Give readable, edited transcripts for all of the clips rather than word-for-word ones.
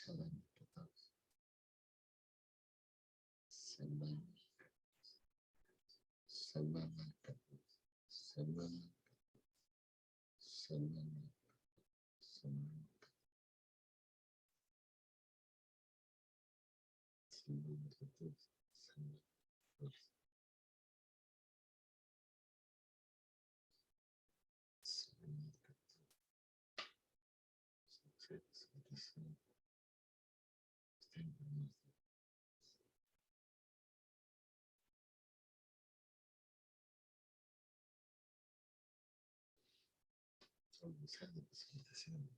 semana 14. Semana, semana 14. Semana, semana, semana, semana 14. Semana 14. Semana 14. Usar de presentación.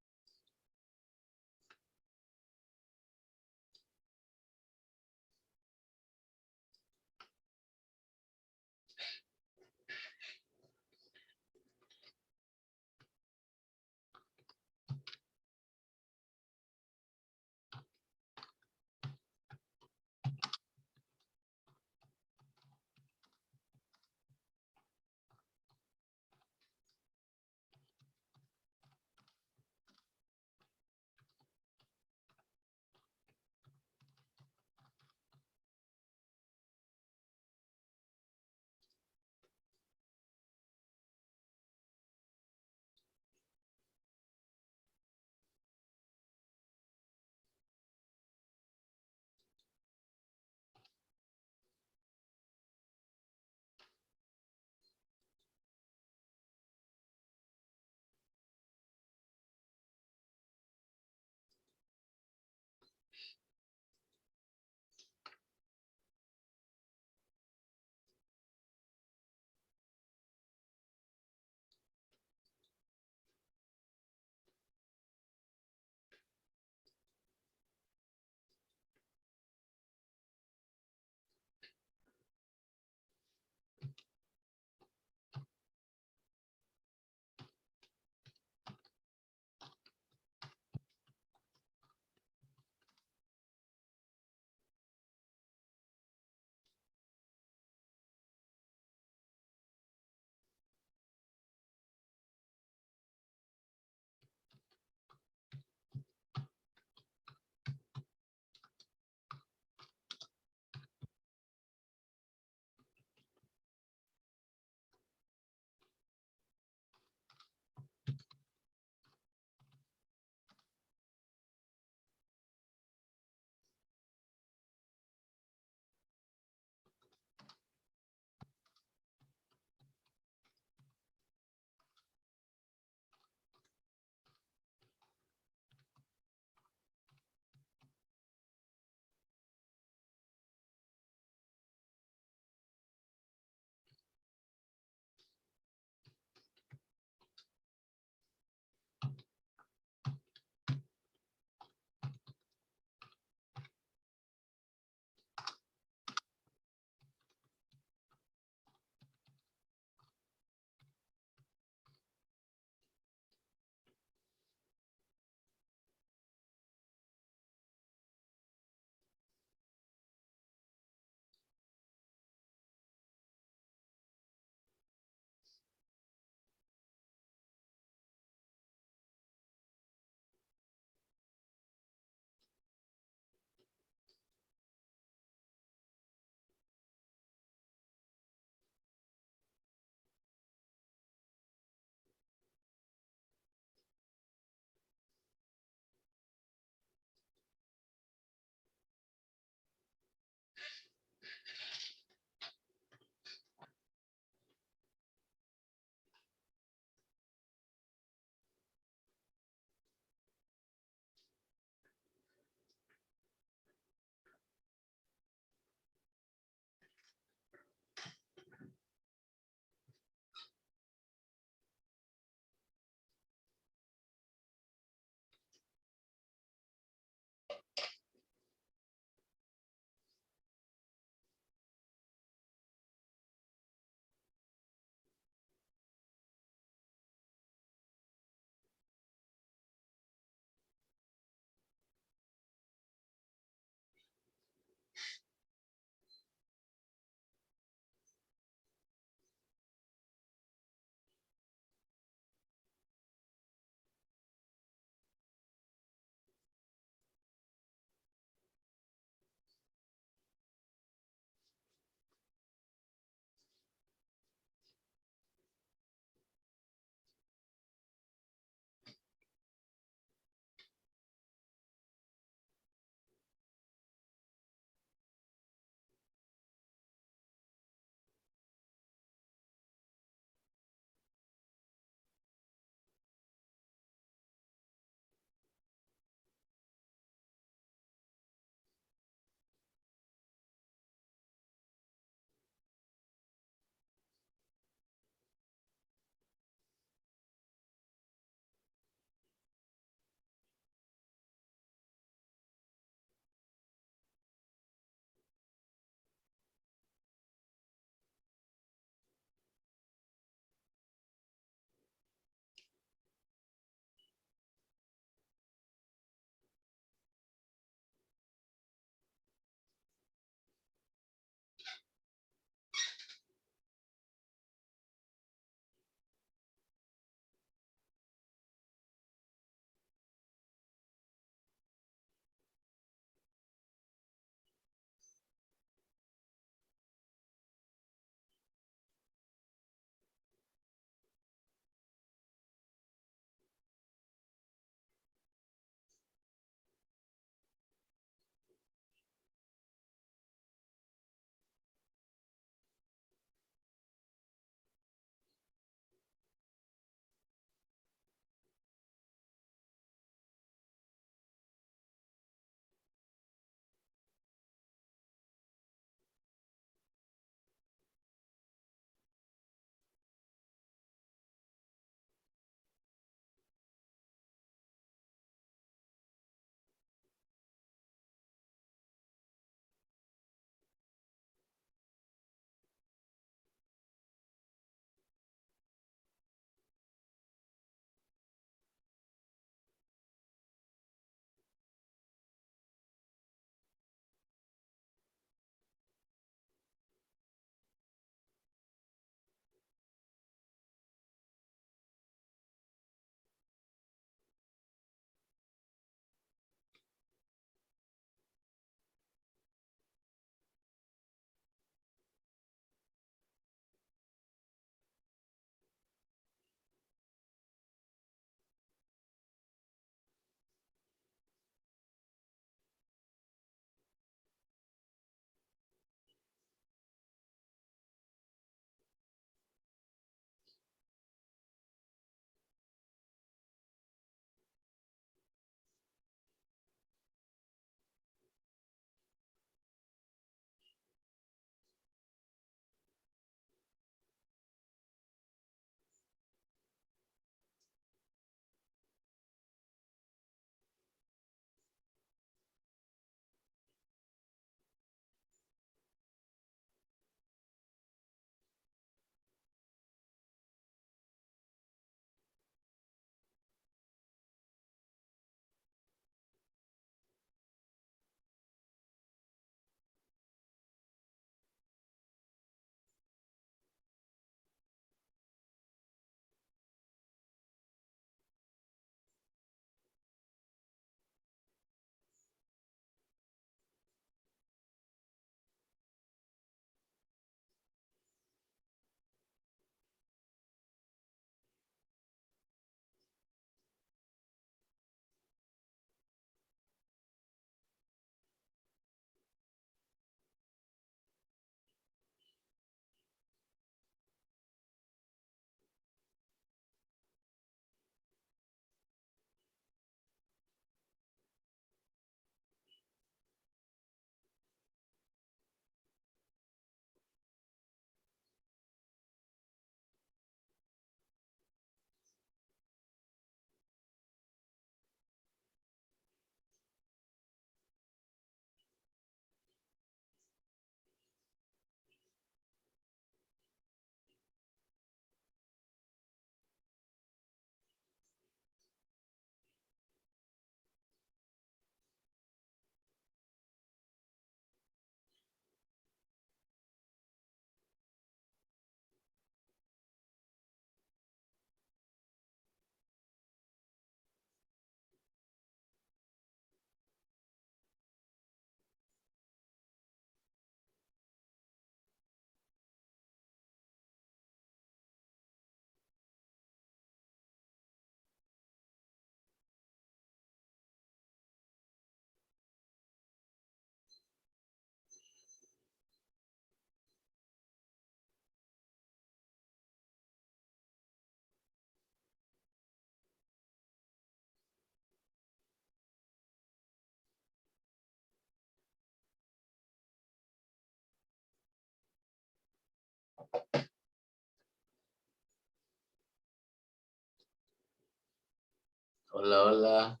Hola, hola.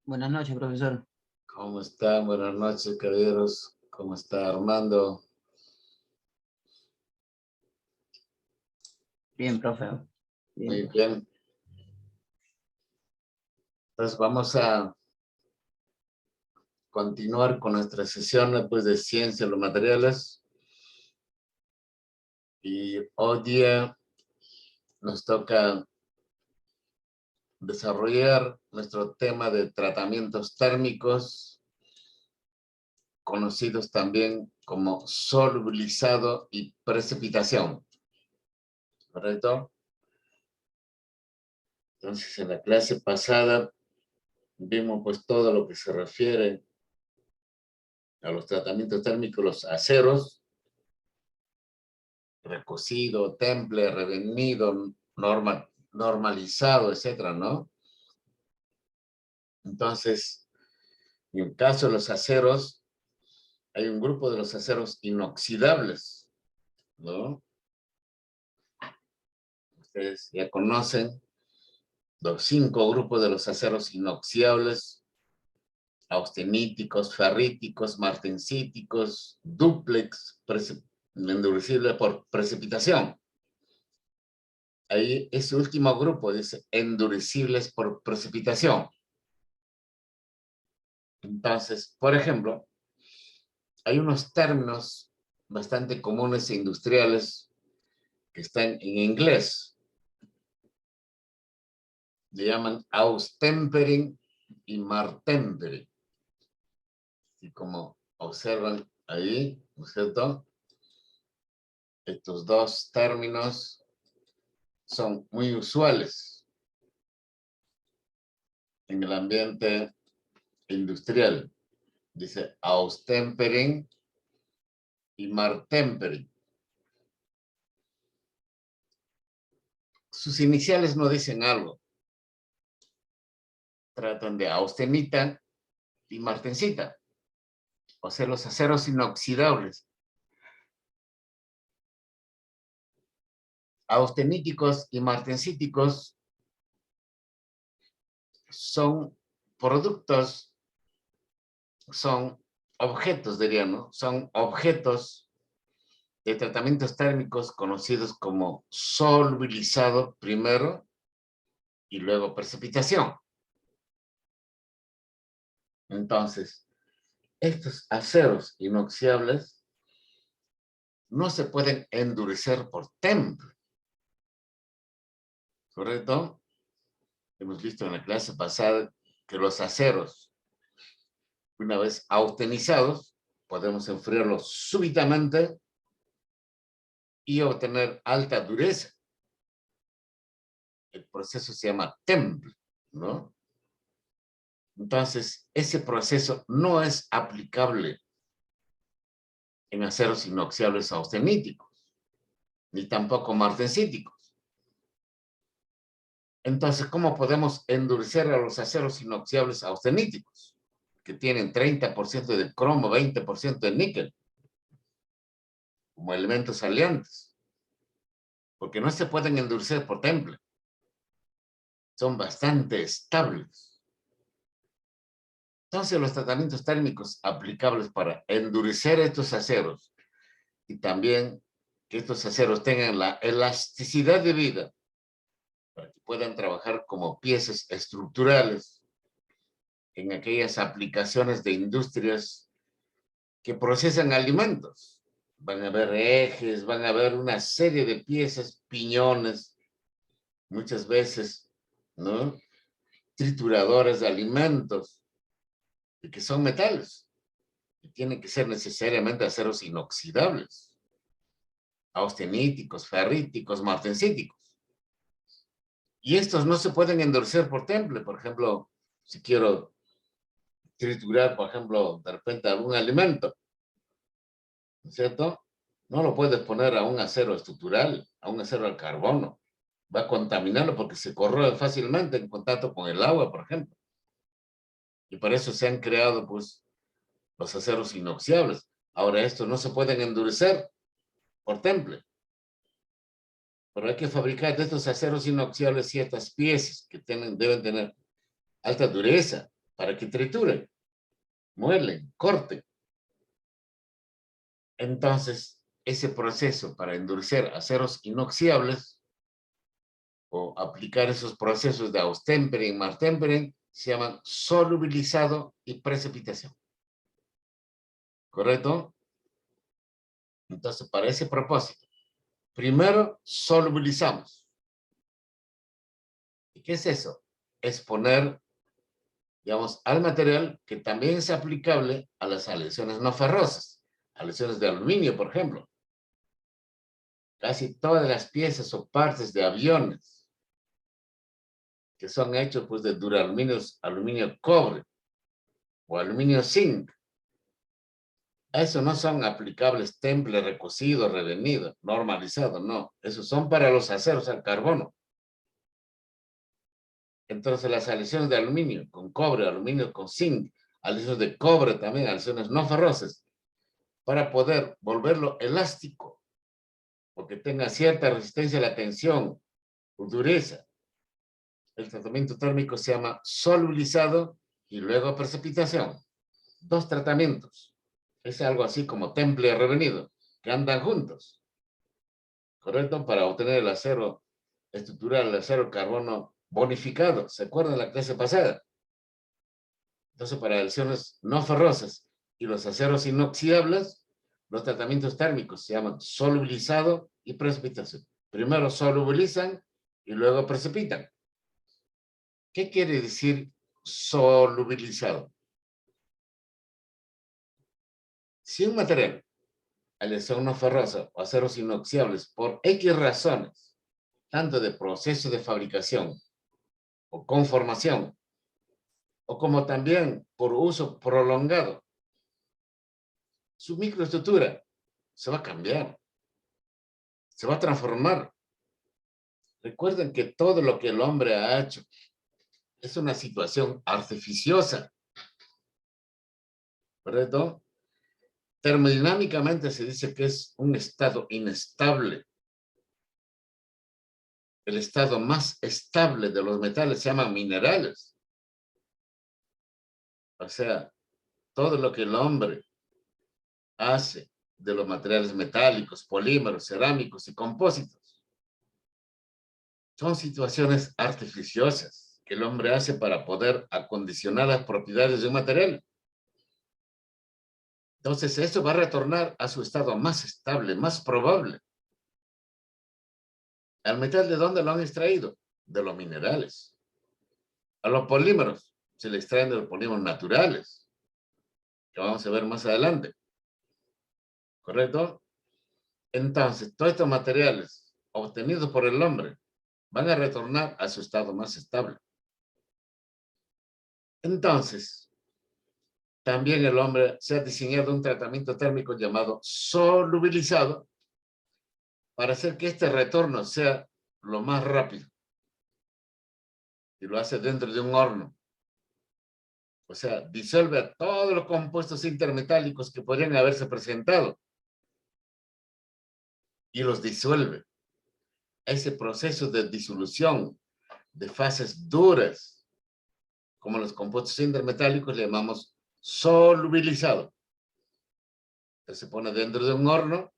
Buenas noches, profesor. ¿Cómo están? Buenas noches, caballeros. ¿Cómo está Armando? Bien, profe. Bien, Muy profe. bien. Entonces vamos a continuar con nuestra sesión pues, de ciencia de los materiales. Y hoy día nos toca desarrollar nuestro tema de tratamientos térmicos, conocidos también como solubilizado y precipitación. ¿Correcto? Entonces, en la clase pasada vimos pues todo lo que se refiere a los tratamientos térmicos, los aceros, recocido, temple, revenido, normalizado, etcétera, ¿no? Entonces, en el caso de los aceros, hay un grupo de los aceros inoxidables, ¿no? Ustedes ya conocen los 5 grupos de los aceros inoxidables: austeníticos, ferríticos, martensíticos, dúplex, endurecible por precipitación. Ahí ese último grupo dice endurecibles por precipitación. Entonces, por ejemplo, hay unos términos bastante comunes e industriales que están en inglés. Le llaman austempering y martempering. Y como observan ahí, ¿no es cierto? Estos dos términos son muy usuales en el ambiente industrial. Dice austempering y martempering. Sus iniciales no dicen algo. Tratan de austenita y martensita, o sea, los aceros inoxidables. Austeníticos y martensíticos son productos, son objetos, diría, ¿no? Son objetos de tratamientos térmicos conocidos como solubilizado primero y luego precipitación. Entonces, estos aceros inoxidables no se pueden endurecer por temple, ¿correcto? Hemos visto en la clase pasada que los aceros, una vez austenizados, podemos enfriarlos súbitamente y obtener alta dureza. El proceso se llama temple, ¿no? Entonces, ese proceso no es aplicable en aceros inoxidables austeníticos, ni tampoco martensíticos. Entonces, ¿cómo podemos endurecer a los aceros inoxidables austeníticos, que tienen 30% de cromo, 20% de níquel, como elementos aliantes? Porque no se pueden endurecer por temple. Son bastante estables. Entonces, los tratamientos térmicos aplicables para endurecer estos aceros y también que estos aceros tengan la elasticidad de vida para que puedan trabajar como piezas estructurales en aquellas aplicaciones de industrias que procesan alimentos. Van a haber ejes, van a haber una serie de piezas, piñones, muchas veces, ¿no? Trituradores de alimentos, y que son metales, y tienen que ser necesariamente aceros inoxidables, austeníticos, ferríticos, martensíticos. Y estos no se pueden endurecer por temple. Por ejemplo, si quiero triturar, por ejemplo, de repente algún alimento, ¿no es cierto? No lo puedes poner a un acero estructural, a un acero al carbono. Va a contaminarlo porque se corroe fácilmente en contacto con el agua, por ejemplo. Y por eso se han creado, pues, los aceros inoxidables. Ahora, estos no se pueden endurecer por temple. Pero hay que fabricar de estos aceros inoxidables ciertas piezas que deben tener alta dureza para que trituren, muelen, corten. Entonces, ese proceso para endurecer aceros inoxidables o aplicar esos procesos de austempering, martempering, se llaman solubilizado y precipitación. ¿Correcto? Entonces, para ese propósito, primero solubilizamos. ¿Y qué es eso? Es poner, digamos, al material que también es aplicable a las aleaciones no ferrosas, aleaciones de aluminio, por ejemplo. Casi todas las piezas o partes de aviones que son hechos pues, de duraluminio, aluminio cobre o aluminio zinc, a eso no son aplicables temple, recocido, revenido, normalizado, no. Esos son para los aceros al carbono. Entonces las aleaciones de aluminio con cobre, aluminio con zinc, aleaciones de cobre también, aleaciones no ferrosas, para poder volverlo elástico, porque tenga cierta resistencia a la tensión o dureza. El tratamiento térmico se llama solubilizado y luego precipitación. Dos tratamientos. Es algo así como temple revenido, que andan juntos. ¿Correcto? Para obtener el acero estructural, el acero carbono bonificado. ¿Se acuerdan la clase pasada? Entonces, para aleaciones no ferrosas y los aceros inoxidables, los tratamientos térmicos se llaman solubilizado y precipitación. Primero solubilizan y luego precipitan. ¿Qué quiere decir solubilizado? Si un material, aleación no ferrosa o aceros inoxidables, por X razones, tanto de proceso de fabricación o conformación, o como también por uso prolongado, su microestructura se va a cambiar, se va a transformar. Recuerden que todo lo que el hombre ha hecho es una situación artificiosa, ¿correcto? Termodinámicamente se dice que es un estado inestable. El estado más estable de los metales se llaman minerales. O sea, todo lo que el hombre hace de los materiales metálicos, polímeros, cerámicos y compósitos son situaciones artificiosas que el hombre hace para poder acondicionar las propiedades de un material. Entonces, eso va a retornar a su estado más estable, más probable. ¿Al metal de dónde lo han extraído? De los minerales. A los polímeros se le extraen de los polímeros naturales, que vamos a ver más adelante. ¿Correcto? Entonces, todos estos materiales obtenidos por el hombre van a retornar a su estado más estable. Entonces, también el hombre se ha diseñado un tratamiento térmico llamado solubilizado para hacer que este retorno sea lo más rápido. Y lo hace dentro de un horno. O sea, disuelve a todos los compuestos intermetálicos que podrían haberse presentado. Y los disuelve. Ese proceso de disolución de fases duras, como los compuestos intermetálicos, le llamamos solubilizado. Entonces se pone dentro de un horno,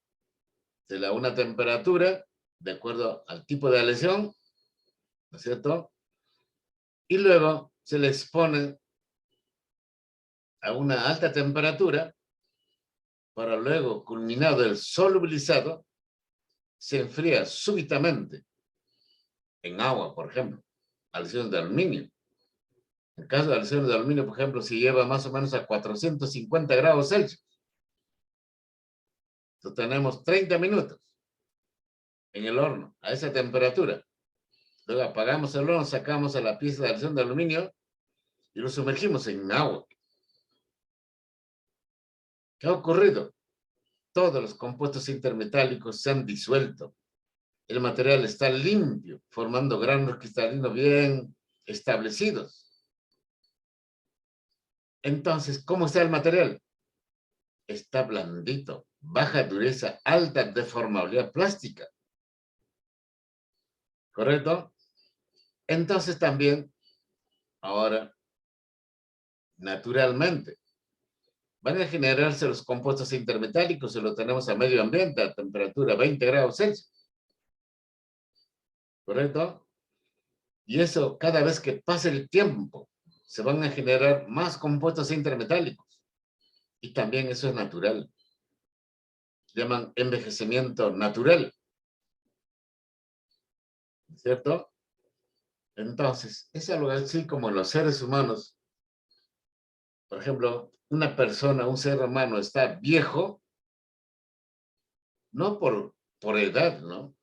se le da una temperatura, de acuerdo al tipo de aleación, ¿no es cierto? Y luego se le expone a una alta temperatura para luego, culminado el solubilizado, se enfría súbitamente en agua, por ejemplo, aleaciones de aluminio. En el caso de aleaciones de aluminio, por ejemplo, se lleva más o menos a 450 grados Celsius. Entonces tenemos 30 minutos en el horno, a esa temperatura. Luego apagamos el horno, sacamos a la pieza de aleación de aluminio y lo sumergimos en agua. ¿Qué ha ocurrido? Todos los compuestos intermetálicos se han disuelto. El material está limpio, formando granos cristalinos bien establecidos. Entonces, ¿cómo está el material? Está blandito, baja dureza, alta deformabilidad plástica. ¿correcto? Entonces también, ahora, naturalmente, van a generarse los compuestos intermetálicos si lo tenemos a medio ambiente, a temperatura 20 grados Celsius, ¿correcto? Y eso, cada vez que pase el tiempo, se van a generar más compuestos intermetálicos. Y también eso es natural. Llaman envejecimiento natural. ¿Cierto? Entonces, es algo así como los seres humanos. Por ejemplo, una persona, un ser humano está viejo, no por edad, ¿no?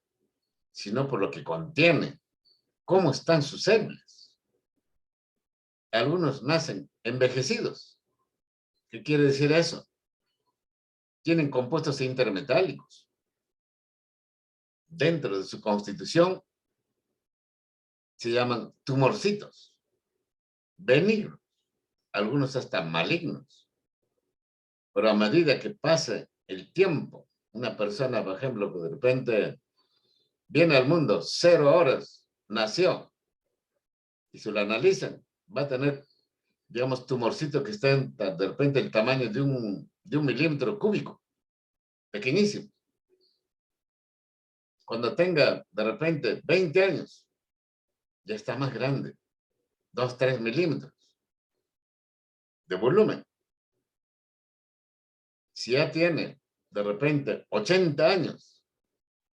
Sino por lo que contiene. ¿Cómo están sus células? Algunos nacen envejecidos. ¿Qué quiere decir eso? Tienen compuestos intermetálicos. Dentro de su constitución se llaman tumorcitos, benignos, algunos hasta malignos. Pero a medida que pase el tiempo, una persona, por ejemplo, que de repente viene al mundo 0 horas, nació, y si lo analizan, va a tener, digamos, tumorcitos que estén de repente el tamaño de un milímetro cúbico, pequeñísimo. Cuando tenga de repente 20 años, ya está más grande, 2, 3 milímetros de volumen. Si ya tiene de repente 80 años,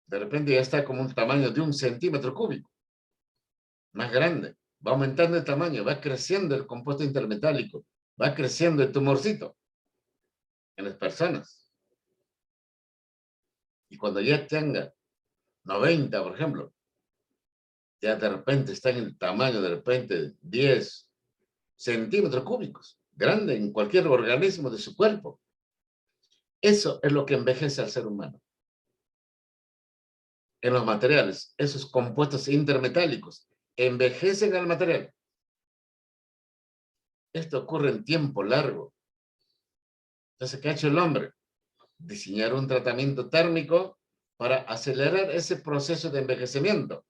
de repente ya está como un tamaño de 1 centímetro cúbico, más grande, va aumentando el tamaño, va creciendo el compuesto intermetálico, va creciendo el tumorcito en las personas. Y cuando ya tenga 90, por ejemplo, ya de repente está en el tamaño de repente 10 centímetros cúbicos, grande en cualquier organismo de su cuerpo. Eso es lo que envejece al ser humano. En los materiales, esos compuestos intermetálicos envejecen al material. Esto ocurre en tiempo largo. Entonces, ¿qué ha hecho el hombre? Diseñar un tratamiento térmico para acelerar ese proceso de envejecimiento,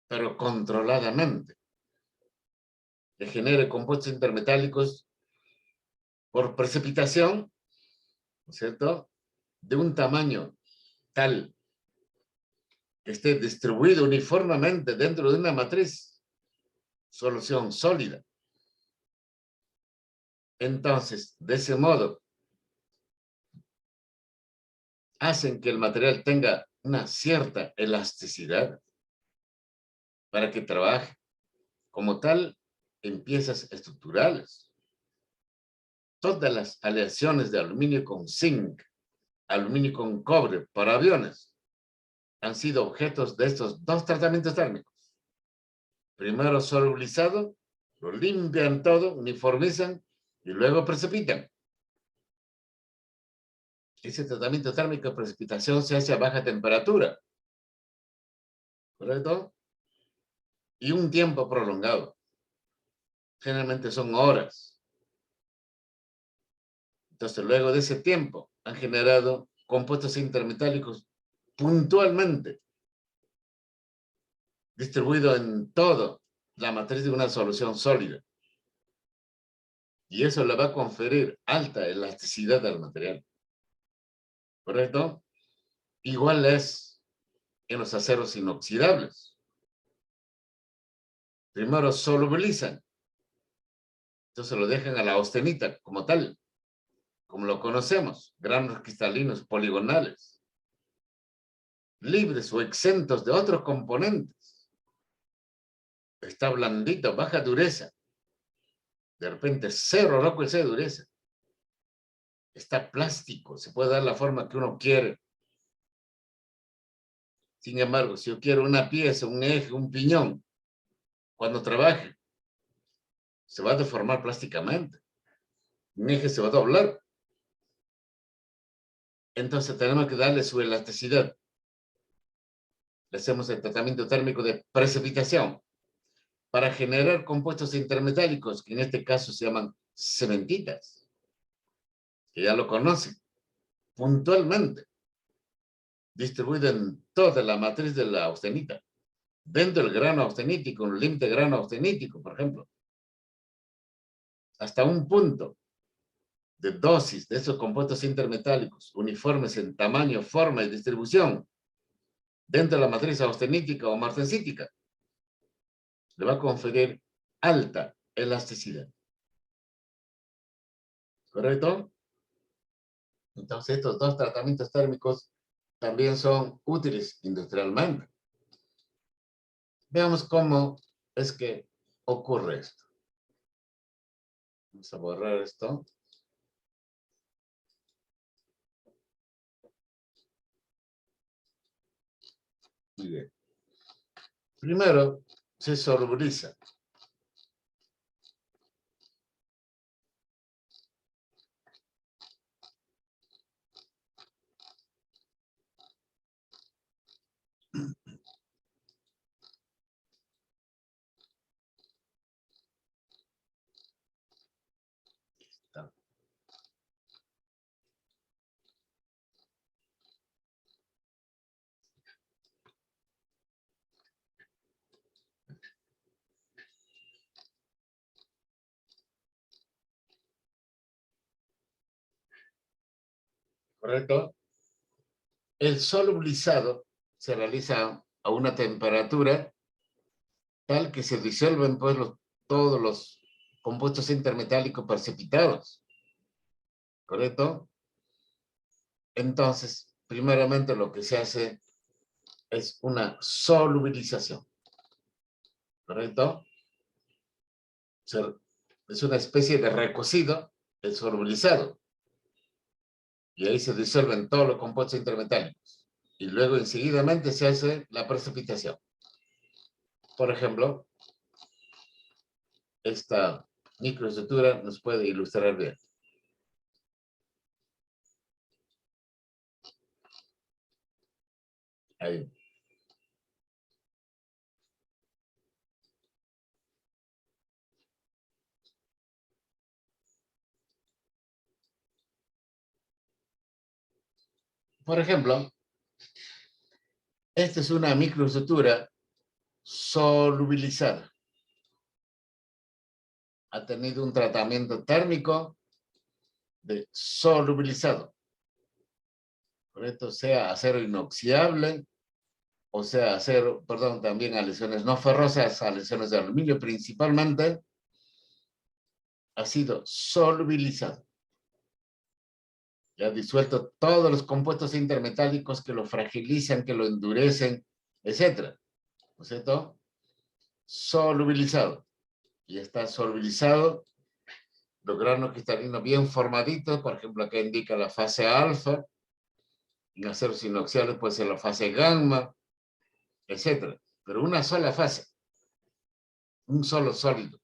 pero controladamente. Que genere compuestos intermetálicos por precipitación, ¿no es cierto?, de un tamaño tal que esté distribuido uniformemente dentro de una matriz, solución sólida. Entonces, de ese modo, hacen que el material tenga una cierta elasticidad para que trabaje como tal en piezas estructurales. Todas las aleaciones de aluminio con zinc, aluminio con cobre para aviones han sido objetos de estos 2 tratamientos térmicos. Primero solubilizado, lo limpian todo, uniformizan y luego precipitan. Ese tratamiento térmico de precipitación se hace a baja temperatura, ¿correcto? Y un tiempo prolongado. Generalmente son horas. Entonces, luego de ese tiempo, han generado compuestos intermetálicos puntualmente, distribuido en toda la matriz de una solución sólida. Y eso le va a conferir alta elasticidad al material. ¿Correcto? Igual es en los aceros inoxidables. Primero solubilizan. Entonces lo dejan a la austenita como tal, como lo conocemos, granos cristalinos poligonales, libres o exentos de otros componentes. Está blandito, baja dureza. De repente, 0 Rockwell C de dureza. Está plástico, se puede dar la forma que uno quiere. Sin embargo, si yo quiero una pieza, un eje, un piñón, cuando trabaje, se va a deformar plásticamente. Un eje se va a doblar. Entonces tenemos que darle su elasticidad. Le hacemos el tratamiento térmico de precipitación para generar compuestos intermetálicos, que en este caso se llaman cementitas, que ya lo conocen puntualmente. distribuido en toda la matriz de la austenita. Dentro del grano austenítico, un límite de grano austenítico, por ejemplo. Hasta un punto de dosis de esos compuestos intermetálicos uniformes en tamaño, forma y distribución dentro de la matriz austenítica o martensítica, le va a conferir alta elasticidad. ¿Correcto? Entonces, estos dos tratamientos térmicos también son útiles industrialmente. Veamos cómo es que ocurre esto. Vamos a borrar esto. Muy bien. Primero, se solubiliza. ¿Correcto? El solubilizado se realiza a una temperatura tal que se disuelven pues, todos los compuestos intermetálicos precipitados. ¿Correcto? Entonces, primeramente lo que se hace es una solubilización. ¿Correcto? Es una especie de recocido, el solubilizado. Y ahí se disuelven todos los compuestos intermetálicos. Y luego enseguidamente se hace la precipitación. Por ejemplo, esta microestructura nos puede ilustrar bien. Ahí. Por ejemplo, esta es una microestructura solubilizada. Ha tenido un tratamiento térmico de solubilizado. ¿Correcto? Sea acero inoxidable, o sea acero, perdón, también a lesiones no ferrosas, a lesiones de aluminio principalmente, ha sido solubilizado. Ya ha disuelto todos los compuestos intermetálicos que lo fragilizan, que lo endurecen, etc. ¿No es cierto? Solubilizado. Y está solubilizado los granos cristalinos bien formaditos, por ejemplo, acá indica la fase alfa, en aceros inoxidables puede ser la fase gamma, etc. Pero una sola fase, un solo sólido,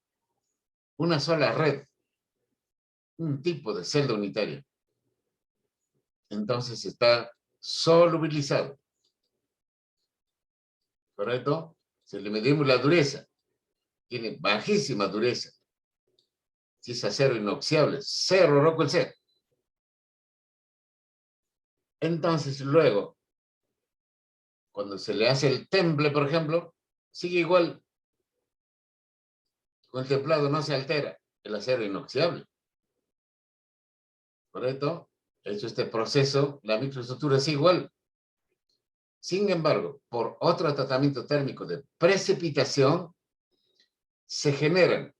una sola red, un tipo de celda unitaria. Entonces está solubilizado. ¿Correcto? Si le medimos la dureza, tiene bajísima dureza. Si es acero inoxidable, cero Rockwell C. Entonces luego, cuando se le hace el temple, por ejemplo, sigue igual. Con el templado no se altera el acero inoxidable. ¿Correcto? Hecho este proceso, la microestructura es igual. Sin embargo, por otro tratamiento térmico de precipitación, se generan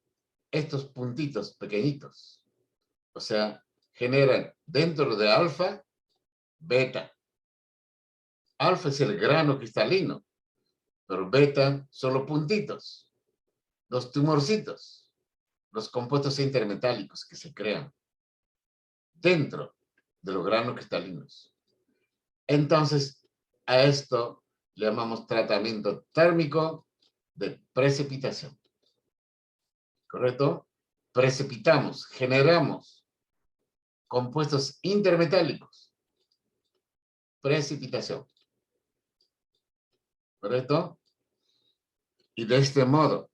estos puntitos pequeñitos. O sea, generan dentro de alfa, beta. Alfa es el grano cristalino, pero beta son los puntitos, los tumorcitos, los compuestos intermetálicos que se crean dentro de los granos cristalinos. Entonces, a esto le llamamos tratamiento térmico de precipitación. ¿Correcto? Precipitamos, generamos compuestos intermetálicos. Precipitación. ¿Correcto? Y de este modo,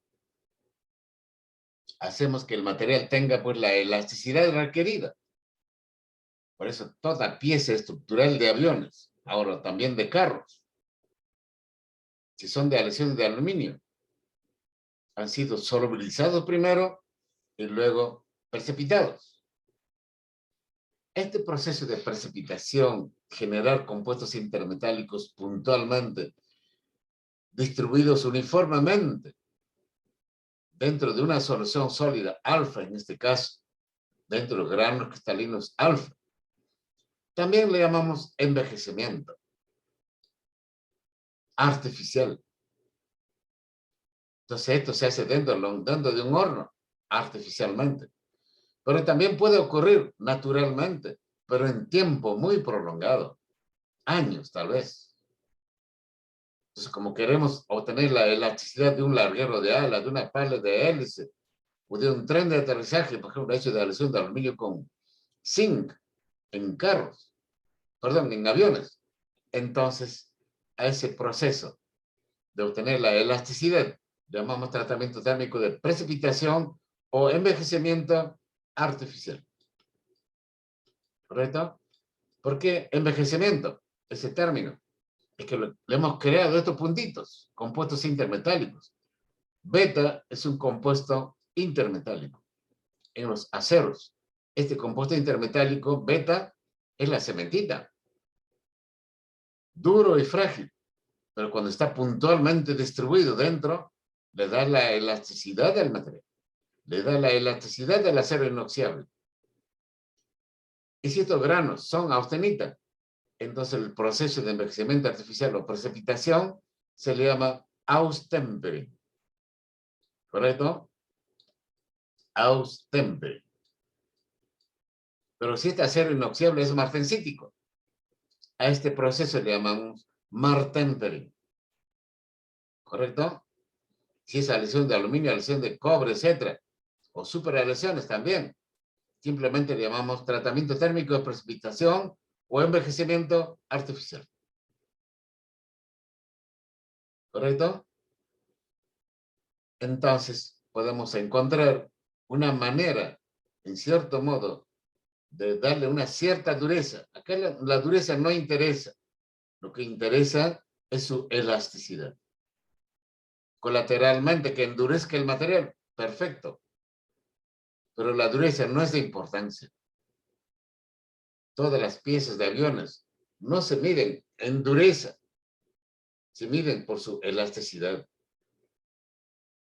hacemos que el material tenga pues la elasticidad requerida. Por eso toda pieza estructural de aviones, Ahora, también de carros. Si son de aleaciones de aluminio, han sido solubilizados primero y luego precipitados. Este proceso de precipitación, generar compuestos intermetálicos puntualmente, distribuidos uniformemente dentro de una solución sólida alfa, en este caso, dentro de granos cristalinos alfa, también le llamamos envejecimiento artificial. Entonces esto se hace dentro de un horno, artificialmente. Pero también puede ocurrir naturalmente, pero en tiempo muy prolongado, años tal vez. Entonces, como queremos obtener la elasticidad de un larguero de ala, de una pala de hélice, o de un tren de aterrizaje, por ejemplo, hecho de aleación de aluminio con zinc en carros, perdón, en aviones. Entonces, a ese proceso de obtener la elasticidad, llamamos tratamiento térmico de precipitación o envejecimiento artificial. ¿Correcto? ¿Por qué envejecimiento? Ese término. Es que le hemos creado estos puntitos, compuestos intermetálicos. Beta es un compuesto intermetálico. En los aceros, este compuesto intermetálico, beta, es la cementita. Duro y frágil, pero cuando está puntualmente distribuido dentro, le da la elasticidad del material. Le da la elasticidad del acero inoxidable. Y si estos granos son austenita, entonces el proceso de envejecimiento artificial o precipitación se le llama austempering. ¿Correcto? Austempering. Pero si este acero inoxidable es martensítico, a este proceso le llamamos martempering. ¿Correcto? Si es aleación de aluminio, aleación de cobre, etc. O superaleaciones también. Simplemente le llamamos tratamiento térmico de precipitación o envejecimiento artificial. ¿Correcto? Entonces, podemos encontrar una manera, en cierto modo, de darle una cierta dureza. Acá la dureza no interesa. Lo que interesa es su elasticidad. Colateralmente, que endurezca el material. Perfecto. Pero la dureza no es de importancia. Todas las piezas de aviones no se miden en dureza. Se miden por su elasticidad.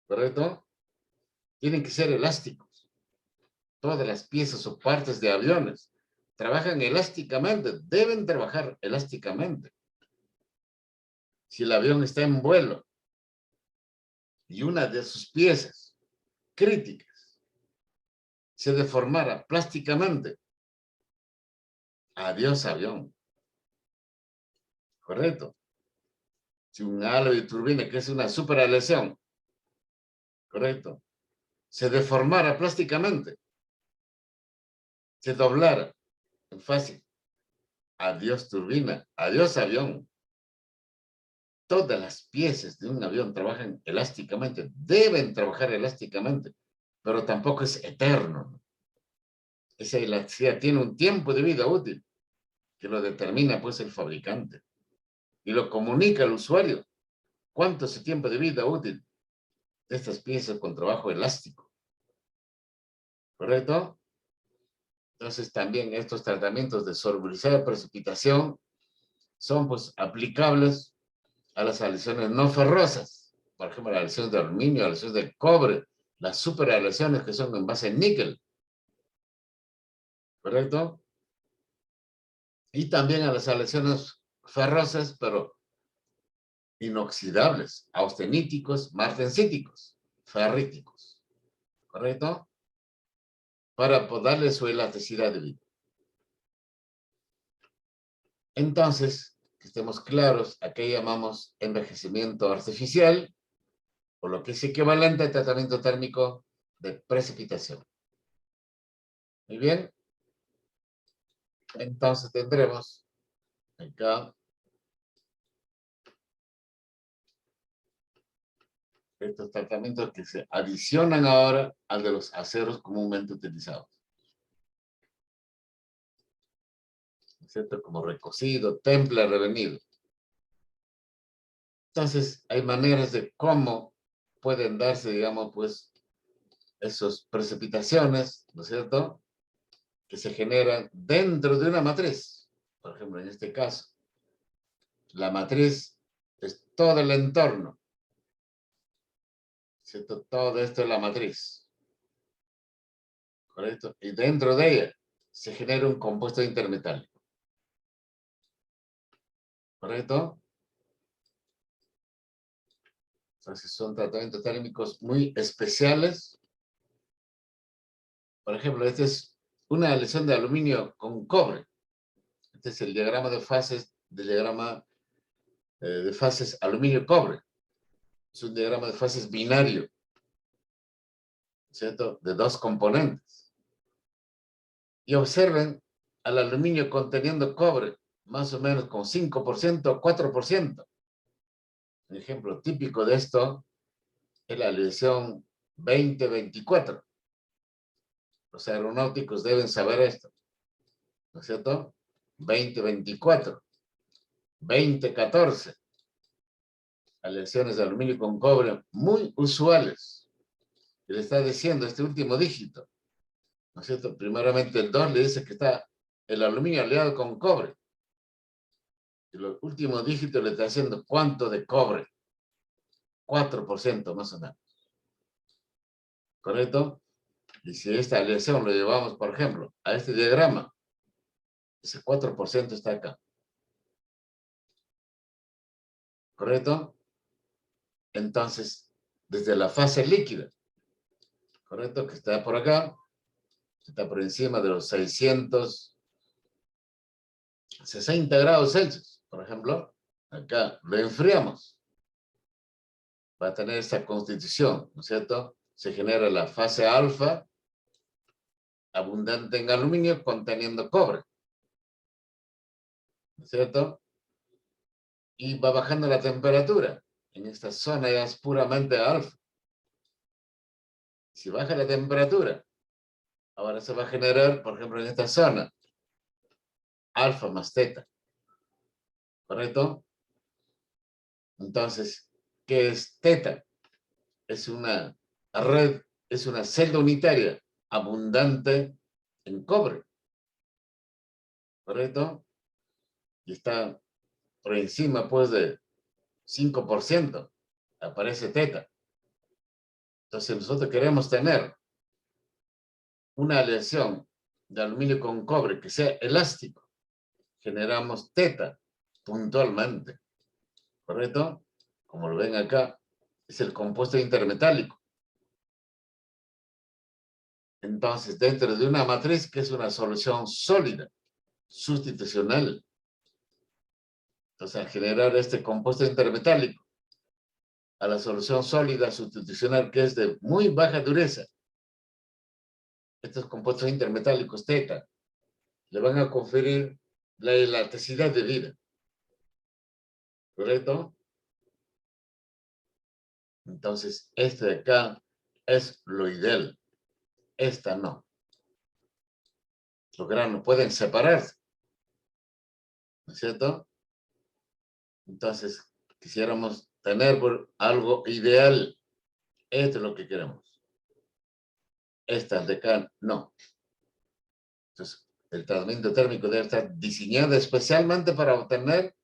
¿Correcto? Tienen que ser elásticos. Todas las piezas o partes de aviones trabajan elásticamente, deben trabajar elásticamente. Si el avión está en vuelo y una de sus piezas críticas se deformara plásticamente, adiós avión. ¿Correcto? Si un halo de turbina, que es una superaleación, ¿correcto?, se deformara plásticamente, se doblara, fácil, adiós turbina, adiós avión. Todas las piezas de un avión trabajan elásticamente, deben trabajar elásticamente, pero tampoco es eterno. Esa elasticidad tiene un tiempo de vida útil que lo determina pues el fabricante y lo comunica al usuario. ¿Cuánto es el tiempo de vida útil de estas piezas con trabajo elástico? ¿Correcto? Entonces también estos tratamientos de solubilizar precipitación son pues aplicables a las aleaciones no ferrosas, por ejemplo, las aleaciones de aluminio, las aleaciones de cobre, las superaleaciones que son en base en níquel, ¿correcto? Y también a las aleaciones ferrosas, pero inoxidables, austeníticos, martensíticos, ferríticos, ¿correcto? Para darle su elasticidad de vida. Entonces, que estemos claros, ¿a qué llamamos envejecimiento artificial? Por lo que es equivalente al tratamiento térmico de precipitación. Muy bien. Entonces tendremos acá estos tratamientos que se adicionan ahora al de los aceros comúnmente utilizados. ¿no es cierto? Como recocido, temple, revenido. Entonces, hay maneras de cómo pueden darse, digamos, pues, esas precipitaciones, ¿no es cierto?, que se generan dentro de una matriz. Por ejemplo, en este caso, la matriz es todo el entorno, ¿cierto? Todo esto es la matriz, ¿correcto? Y dentro de ella se genera un compuesto intermetálico, ¿correcto? Entonces son tratamientos térmicos muy especiales. Por ejemplo, esta es una aleación de aluminio con cobre. Este es el diagrama de fases, de fases aluminio-cobre. Es un diagrama de fases binario, ¿cierto? De dos componentes. Y observen al aluminio conteniendo cobre, más o menos con 5% o 4%. Un ejemplo típico de esto es la aleación 2024. Los aeronáuticos deben saber esto, ¿no es cierto? 2024, 2014. Aleaciones de aluminio con cobre muy usuales. Y le está diciendo este último dígito, ¿no es cierto? Primeramente el 2 le dice que está el aluminio aliado con cobre. Y los últimos dígitos le está diciendo cuánto de cobre. 4% más o menos. ¿Correcto? Y si esta aleación lo llevamos, por ejemplo, a este diagrama, ese 4% está acá. ¿Correcto? Entonces, desde la fase líquida, ¿correcto? Que está por acá, está por encima de los 660 grados Celsius, por ejemplo, acá lo enfriamos. Va a tener esta constitución, ¿no es cierto? Se genera la fase alfa, abundante en aluminio, conteniendo cobre, ¿no es cierto? Y va bajando la temperatura. En esta zona ya es puramente alfa. Si baja la temperatura, ahora se va a generar, por ejemplo, en esta zona, alfa más teta. ¿Correcto? Entonces, ¿qué es teta? Es una red, es una celda unitaria abundante en cobre. ¿Correcto? Y está por encima, pues, de 5%. Aparece teta. Entonces, nosotros queremos tener una aleación de aluminio con cobre que sea elástico. Generamos teta puntualmente. ¿Correcto? Como lo ven acá, es el compuesto intermetálico. Entonces, dentro de una matriz que es una solución sólida, sustitucional, entonces al generar este compuesto intermetálico a la solución sólida sustitucional que es de muy baja dureza, estos compuestos intermetálicos teta le van a conferir la elasticidad de vida. ¿Correcto? Entonces, este de acá es lo ideal. Esta no. Los granos pueden separarse. ¿No es cierto? Entonces, quisiéramos tener algo ideal. Esto es lo que queremos. Esta de acá, no. Entonces, el tratamiento térmico debe estar diseñado especialmente para obtener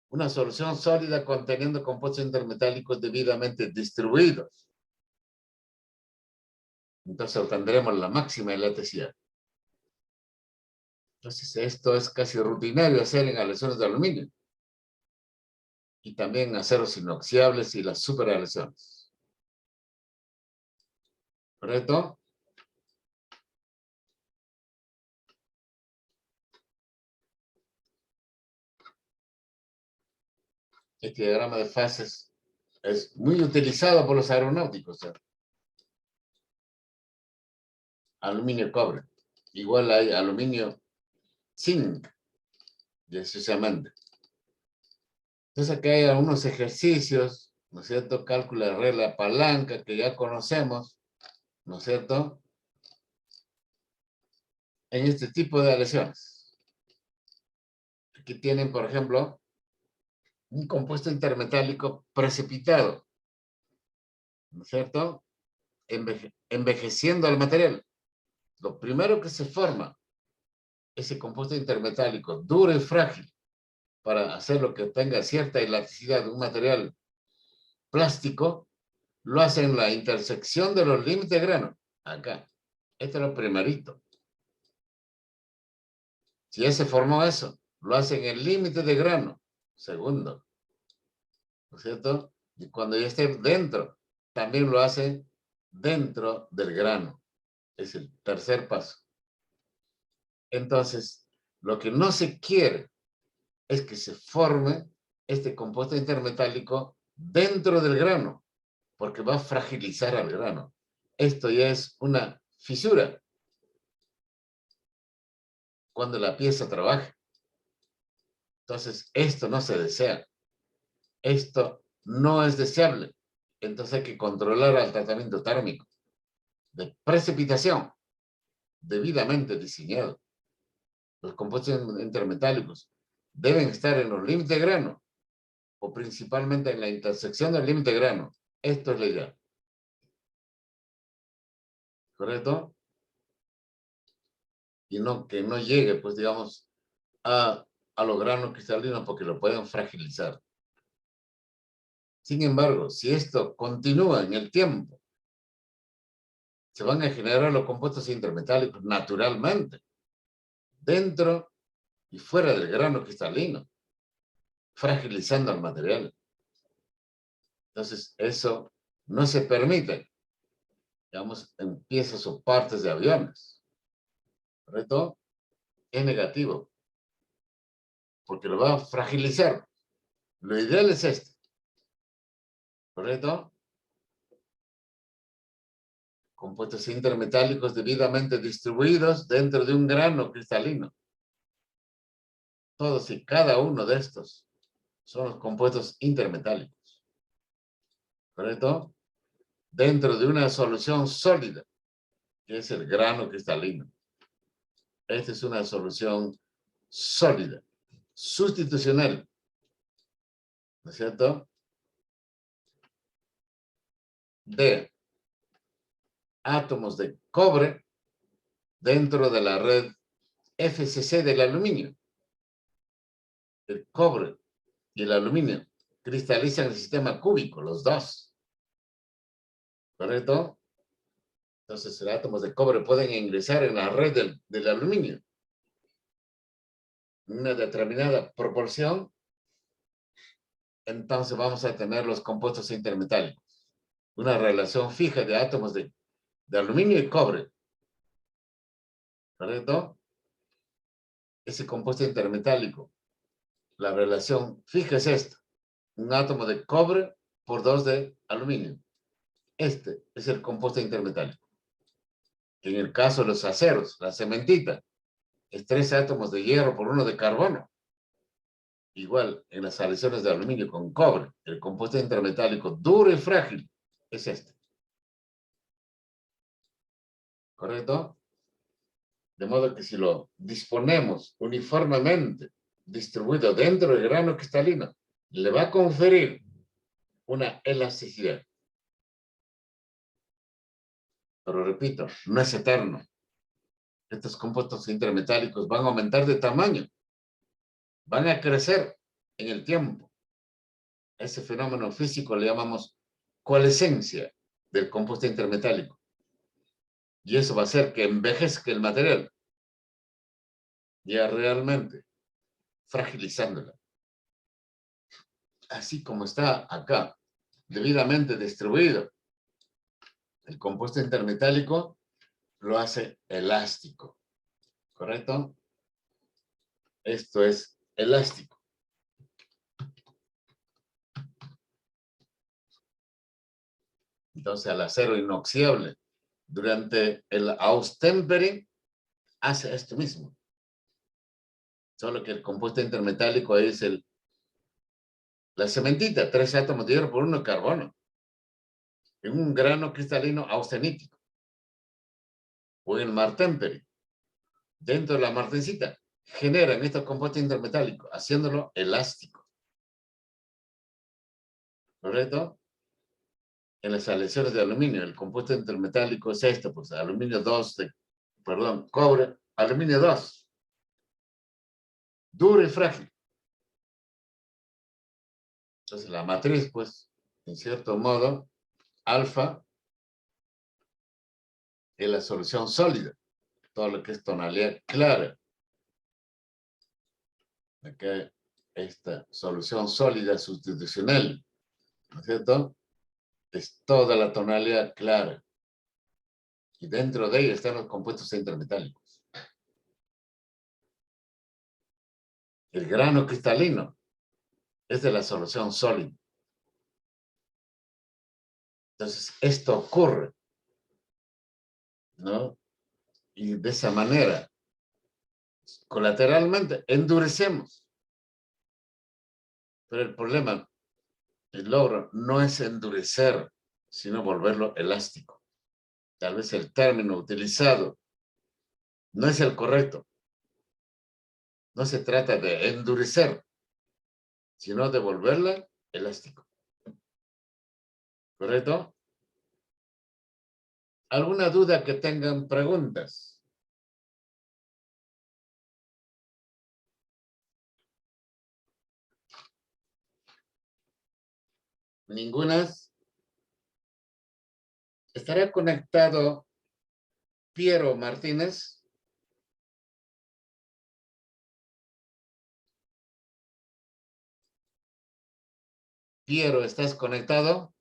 una solución sólida conteniendo compuestos intermetálicos debidamente distribuidos. Entonces, obtendremos la máxima elasticidad. Entonces, esto es casi rutinario hacer en aleaciones de aluminio. Y también aceros inoxidables y las superaleaciones. ¿Correcto? Este diagrama de fases es muy utilizado por los aeronáuticos. Aluminio, cobre. Igual hay aluminio, zinc, precisamente. Entonces aquí hay algunos ejercicios, ¿no es cierto? Cálculo de regla palanca que ya conocemos, ¿no es cierto? En este tipo de aleaciones. Aquí tienen, por ejemplo, un compuesto intermetálico precipitado, ¿no es cierto? Envejeciendo al material. Lo primero que se forma, ese compuesto intermetálico duro y frágil, para hacer lo que tenga cierta elasticidad de un material plástico, lo hace en la intersección de los límites de grano. Acá. Este es lo primerito. Si ya se formó eso, lo hace en el límite de grano. Segundo. ¿No es cierto? Y cuando ya esté dentro, también lo hace dentro del grano. Es el tercer paso. Entonces, lo que no se quiere es que se forme este compuesto intermetálico dentro del grano, porque va a fragilizar al grano. Esto ya es una fisura cuando la pieza trabaja. Entonces, esto no se desea. Esto no es deseable. Entonces hay que controlar el tratamiento térmico de precipitación debidamente diseñado. Los compuestos intermetálicos deben estar en los límites de grano o principalmente en la intersección del límite de grano. Esto es la idea. ¿Correcto? Y no que no llegue, pues digamos, a los granos cristalinos porque lo pueden fragilizar. Sin embargo, si esto continúa en el tiempo, se van a generar los compuestos intermetálicos naturalmente, dentro y fuera del grano cristalino, fragilizando el material. Entonces, eso no se permite, digamos, en piezas o partes de aviones. ¿Correcto? Es negativo, porque lo va a fragilizar. Lo ideal es esto. ¿Correcto? Compuestos intermetálicos debidamente distribuidos dentro de un grano cristalino. Todos y cada uno de estos son los compuestos intermetálicos. ¿Correcto? Dentro de una solución sólida, que es el grano cristalino. Esta es una solución sólida, sustitucional. ¿No es cierto? De átomos de cobre dentro de la red FCC del aluminio. El cobre y el aluminio cristalizan el sistema cúbico, los dos. ¿Correcto? Entonces, los átomos de cobre pueden ingresar en la red del aluminio. En una determinada proporción, entonces vamos a tener los compuestos intermetálicos. Una relación fija de átomos de aluminio y cobre. ¿Correcto? Ese compuesto intermetálico, la relación fija es esta. Un átomo de cobre por 2 de aluminio. Este es el compuesto intermetálico. En el caso de los aceros, la cementita, es 3 átomos de hierro por 1 de carbono. Igual en las aleaciones de aluminio con cobre, el compuesto intermetálico duro y frágil es este. ¿Correcto? De modo que si lo disponemos uniformemente distribuido dentro del grano cristalino, le va a conferir una elasticidad. Pero repito, no es eterno. Estos compuestos intermetálicos van a aumentar de tamaño, van a crecer en el tiempo. Ese fenómeno físico le llamamos coalescencia del compuesto intermetálico. Y eso va a hacer que envejezca el material, ya realmente fragilizándola. Así como está acá, debidamente distribuido, el compuesto intermetálico lo hace elástico. ¿Correcto? Esto es elástico. Entonces, al acero inoxidable, durante el austempering, hace esto mismo. Solo que el compuesto intermetálico es la cementita, 3 átomos de hierro por 1 de carbono, en un grano cristalino austenítico. O en el martempering, dentro de la martensita, generan estos compuestos intermetálicos, haciéndolo elástico. ¿Correcto? En las aleaciones de aluminio, el compuesto intermetálico es esto, pues aluminio 2, cobre, aluminio 2. Duro y frágil. Entonces la matriz, pues, en cierto modo, alfa es la solución sólida. Todo lo que es tonalidad clara. Acá esta solución sólida sustitucional, ¿no es cierto? Es toda la tonalidad clara. Y dentro de ella están los compuestos intermetálicos. El grano cristalino es de la solución sólida. Entonces, esto ocurre, ¿no? Y de esa manera, colateralmente, endurecemos. Pero el problema, el logro, no es endurecer, sino volverlo elástico. Tal vez el término utilizado no es el correcto. No se trata de endurecer, sino de volverla elástico. ¿Correcto? ¿Alguna duda que tengan preguntas? ¿Ninguna? ¿Estará conectado Piero Martínez? Piero, ¿estás conectado?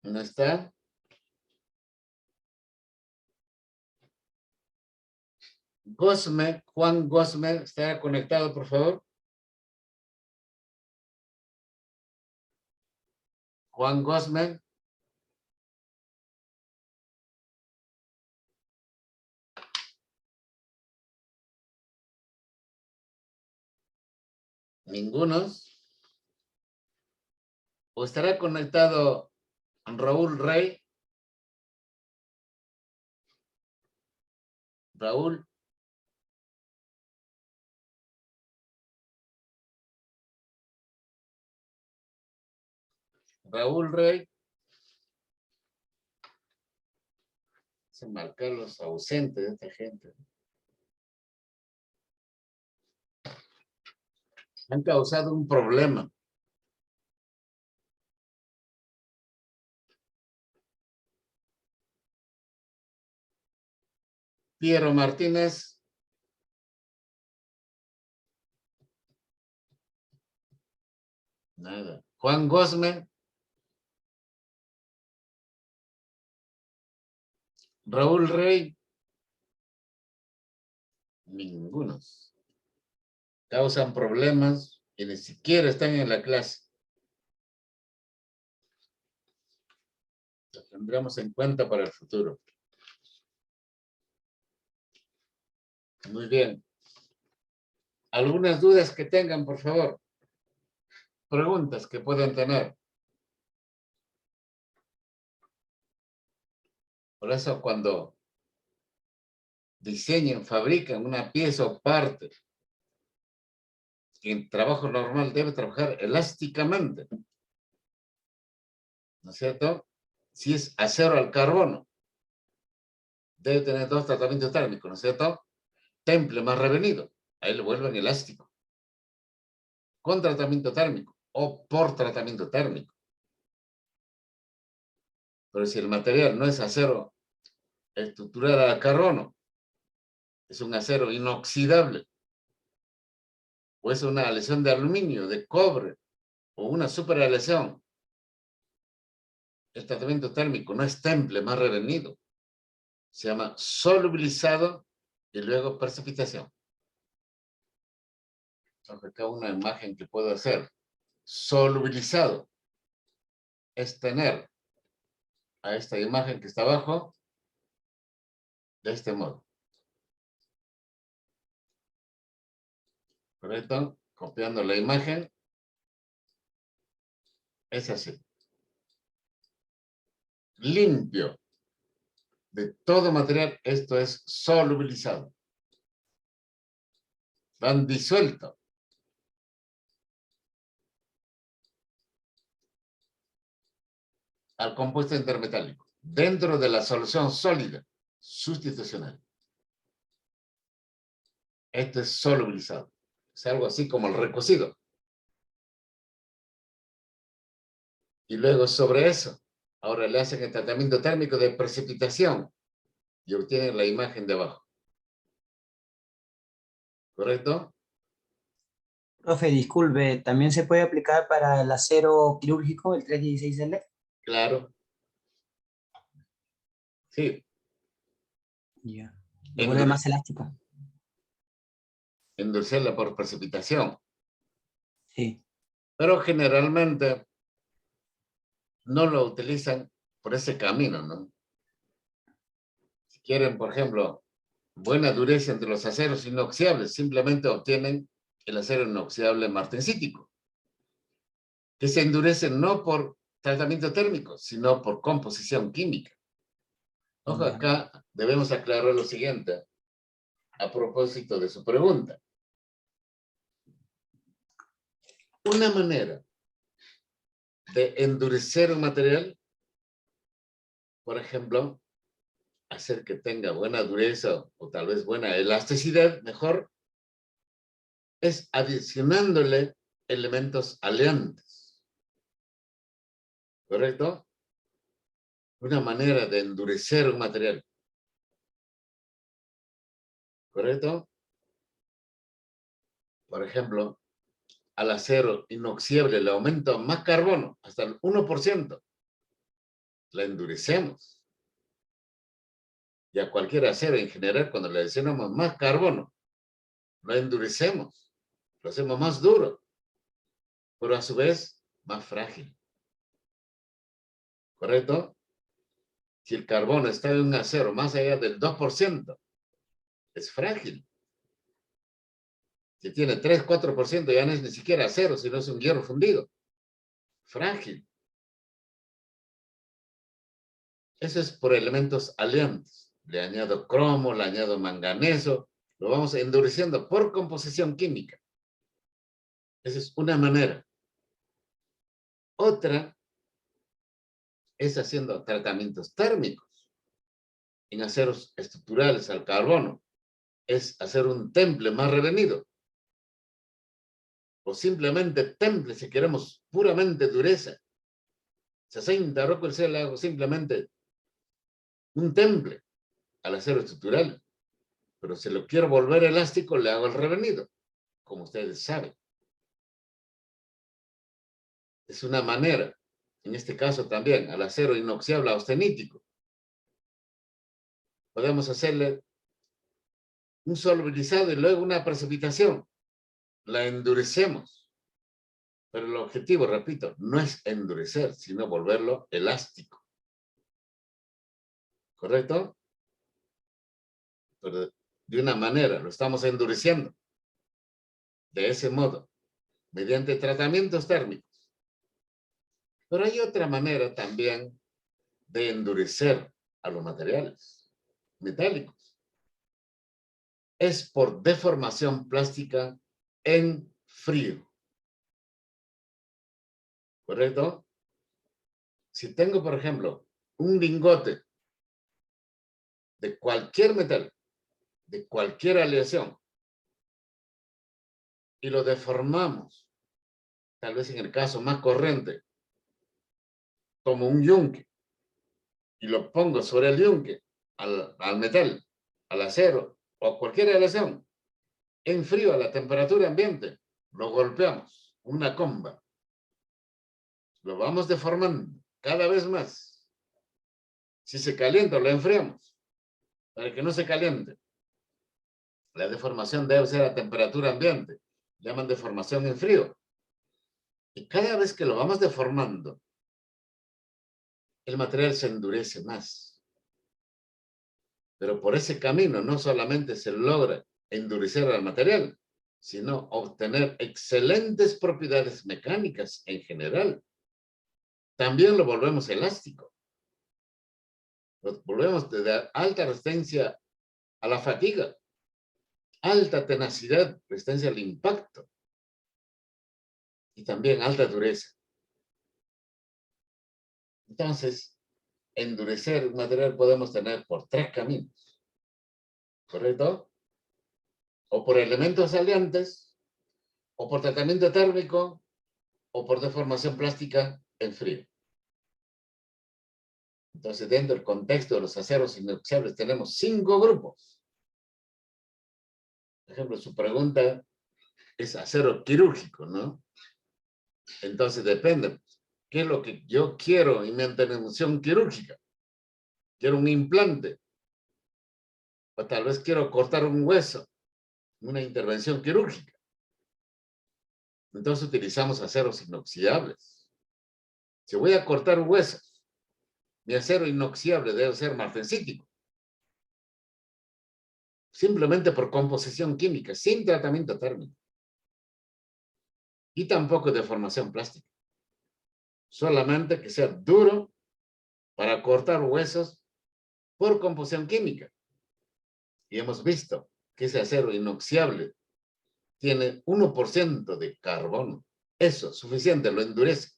¿No está? Gosme, Juan Gosme, ¿está conectado, por favor? Juan Gosme. Ninguno. ¿O estará conectado Raúl Rey? Raúl. Raúl Rey. Se marcar los ausentes de esta gente. Han causado un problema. Piero Martínez. Nada. Juan Gosme. Raúl Rey. Ninguno. Causan problemas y ni siquiera están en la clase. Lo tendremos en cuenta para el futuro. Muy bien. ¿Algunas dudas que tengan, por favor? Preguntas que puedan tener. Por eso cuando diseñan, fabrican una pieza o parte, en trabajo normal debe trabajar elásticamente. ¿No es cierto? Si es acero al carbono, debe tener 2 tratamientos térmicos, ¿no es cierto? Temple más revenido, ahí lo vuelven elástico. Con tratamiento térmico o por tratamiento térmico. Pero si el material no es acero estructurado a carbono, es un acero inoxidable, o es una aleación de aluminio, de cobre, o una superaleación, el tratamiento térmico no es temple más revenido. Se llama solubilizado y luego precipitación. Acá una imagen que puedo hacer. Solubilizado es tener a esta imagen que está abajo de este modo. ¿Correcto? Copiando la imagen. Es así. Limpio. De todo material, esto es solubilizado. Van disuelto. Al compuesto intermetálico. Dentro de la solución sólida. Sustitucional. Esto es solubilizado. Es algo así como el recocido. Y luego sobre eso, ahora le hacen el tratamiento térmico de precipitación y obtienen la imagen de abajo. ¿Correcto? Profe, disculpe, ¿también se puede aplicar para el acero quirúrgico, el 316L? Claro. Sí. Ya. Lo vuelve más elástico. Endurecerla por precipitación. Sí. Pero generalmente no lo utilizan por ese camino, ¿no? Si quieren, por ejemplo, buena dureza entre los aceros inoxidables, simplemente obtienen el acero inoxidable martensítico, que se endurece no por tratamiento térmico, sino por composición química. Ojo, Ya. acá debemos aclarar lo siguiente, a propósito de su pregunta. Una manera de endurecer un material, por ejemplo, hacer que tenga buena dureza o tal vez buena elasticidad, mejor, es adicionándole elementos aleantes. ¿Correcto? Una manera de endurecer un material. ¿Correcto? Por ejemplo, al acero inoxidable le aumento más carbono, hasta el 1%. La endurecemos. Y a cualquier acero en general, cuando le adicionamos más carbono, lo endurecemos. Lo hacemos más duro. Pero a su vez, más frágil. ¿Correcto? Si el carbono está en un acero más allá del 2%, es frágil. Si tiene 3, 4%, ya no es ni siquiera acero, sino es un hierro fundido. Frágil. Eso es por elementos aleantes. Le añado cromo, le añado manganeso, lo vamos endureciendo por composición química. Esa es una manera. Otra es haciendo tratamientos térmicos en aceros estructurales al carbono. Es hacer un temple más revenido. O simplemente temple si queremos puramente dureza. 60 Rockwell le hago simplemente un temple al acero estructural. Pero si lo quiero volver elástico, le hago el revenido, como ustedes saben. Es una manera, en este caso también, al acero inoxidable austenítico. Podemos hacerle un solubilizado y luego una precipitación. La endurecemos. Pero el objetivo, repito, no es endurecer, sino volverlo elástico. ¿Correcto? Pero de una manera lo estamos endureciendo. De ese modo, mediante tratamientos térmicos. Pero hay otra manera también de endurecer a los materiales metálicos. Es por deformación plástica en frío. ¿Correcto? Si tengo, por ejemplo, un lingote de cualquier metal, de cualquier aleación, y lo deformamos, tal vez en el caso más corriente, como un yunque, y lo pongo sobre el yunque, al metal, al acero, o a cualquier aleación, en frío, a la temperatura ambiente, lo golpeamos, una comba. Lo vamos deformando cada vez más. Si se calienta, lo enfriamos, para que no se caliente. La deformación debe ser a temperatura ambiente. Llaman deformación en frío. Y cada vez que lo vamos deformando, el material se endurece más. Pero por ese camino no solamente se logra endurecer al material, sino obtener excelentes propiedades mecánicas en general. También lo volvemos elástico. Lo volvemos de alta resistencia a la fatiga, alta tenacidad, resistencia al impacto, y también alta dureza. Entonces, endurecer un material podemos tener por 3 caminos, ¿correcto? O por elementos aliantes, o por tratamiento térmico, o por deformación plástica en frío. Entonces, dentro del contexto de los aceros inoxidables tenemos 5 grupos. Por ejemplo, su pregunta es acero quirúrgico, ¿no? Entonces, depende. ¿Qué es lo que yo quiero en mi intervención quirúrgica? Quiero un implante. O tal vez quiero cortar un hueso. Una intervención quirúrgica. Entonces utilizamos aceros inoxidables. Si voy a cortar huesos, mi acero inoxidable debe ser martensítico. Simplemente por composición química, sin tratamiento térmico. Y tampoco de formación plástica. Solamente que sea duro para cortar huesos por composición química. Y hemos visto que ese acero inoxidable tiene 1% de carbono. Eso, suficiente, lo endurece.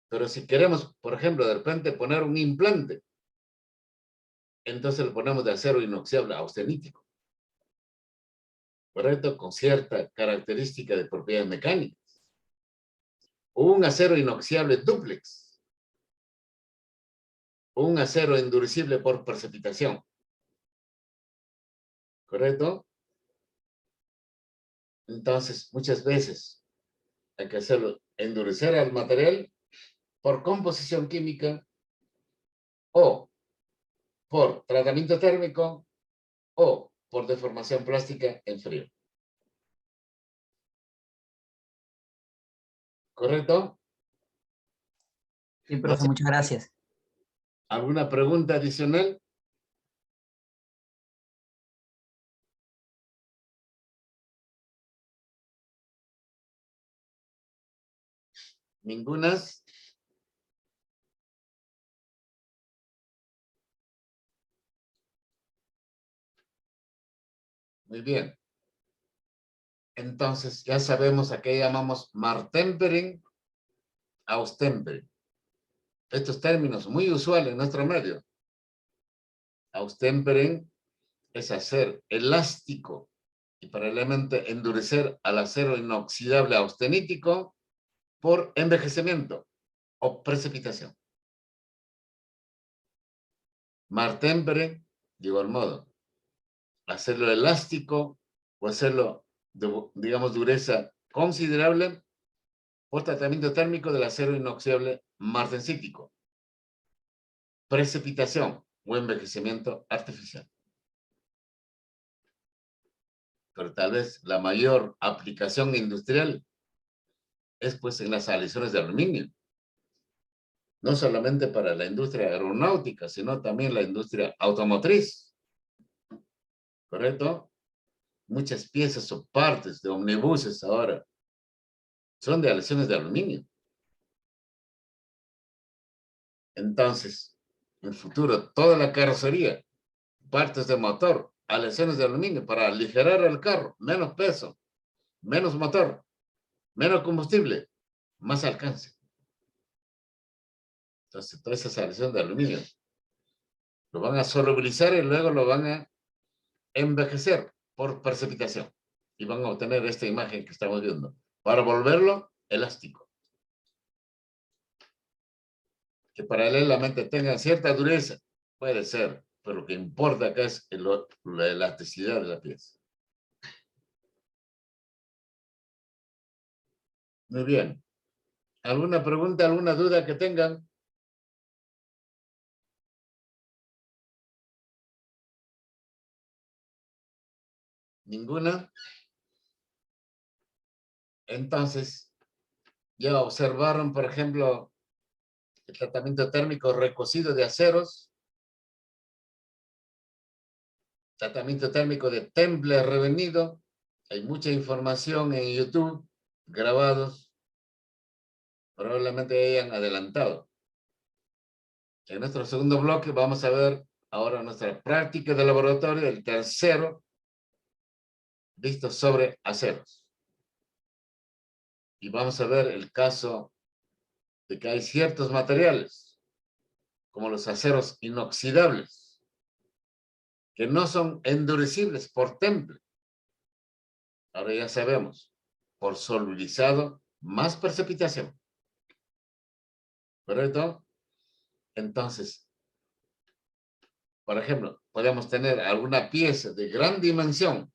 Pero si queremos, por ejemplo, de repente poner un implante, entonces le ponemos de acero inoxidable austenítico. ¿Correcto? Con cierta característica de propiedades mecánicas. O un acero inoxidable dúplex. O un acero endurecible por precipitación. ¿Correcto? Entonces, muchas veces hay que hacerlo endurecer al material por composición química o por tratamiento térmico o por deformación plástica en frío. ¿Correcto? Sí, No profe, sé, muchas gracias. ¿alguna pregunta adicional? ¿Ninguna? Muy bien. Entonces, ya sabemos a qué llamamos martempering, austempering. Estos términos muy usuales en nuestro medio. Austempering es hacer elástico y paralelamente endurecer al acero inoxidable austenítico por envejecimiento o precipitación. Martempering, de igual modo, hacerlo elástico o hacerlo, digamos, dureza considerable por tratamiento térmico del acero inoxidable martensítico. Precipitación o envejecimiento artificial. Pero tal vez la mayor aplicación industrial es pues en las aleaciones de aluminio. No solamente para la industria aeronáutica, sino también la industria automotriz. ¿Correcto? Muchas piezas o partes de omnibuses ahora son de aleaciones de aluminio. Entonces, en el futuro, toda la carrocería, partes de motor, aleaciones de aluminio para aligerar el carro, menos peso, menos motor, menos combustible, más alcance. Entonces, toda esa aleación de aluminio lo van a solubilizar y luego lo van a envejecer por precipitación. Y van a obtener esta imagen que estamos viendo, para volverlo elástico. Que paralelamente tenga cierta dureza, puede ser, pero lo que importa acá es la elasticidad de la pieza. Muy bien. ¿Alguna pregunta, alguna duda que tengan? ¿Ninguna? Entonces, ya observaron, por ejemplo, el tratamiento térmico recocido de aceros. tratamiento térmico de temple revenido. Hay mucha información en YouTube, grabados. Probablemente hayan adelantado. En nuestro segundo bloque vamos a ver ahora nuestra práctica de laboratorio, el tercero, visto sobre aceros. Y vamos a ver el caso de que hay ciertos materiales, como los aceros inoxidables, que no son endurecibles por temple. Ahora ya sabemos, por solubilizado más precipitación. ¿Correcto? Entonces, por ejemplo, podemos tener alguna pieza de gran dimensión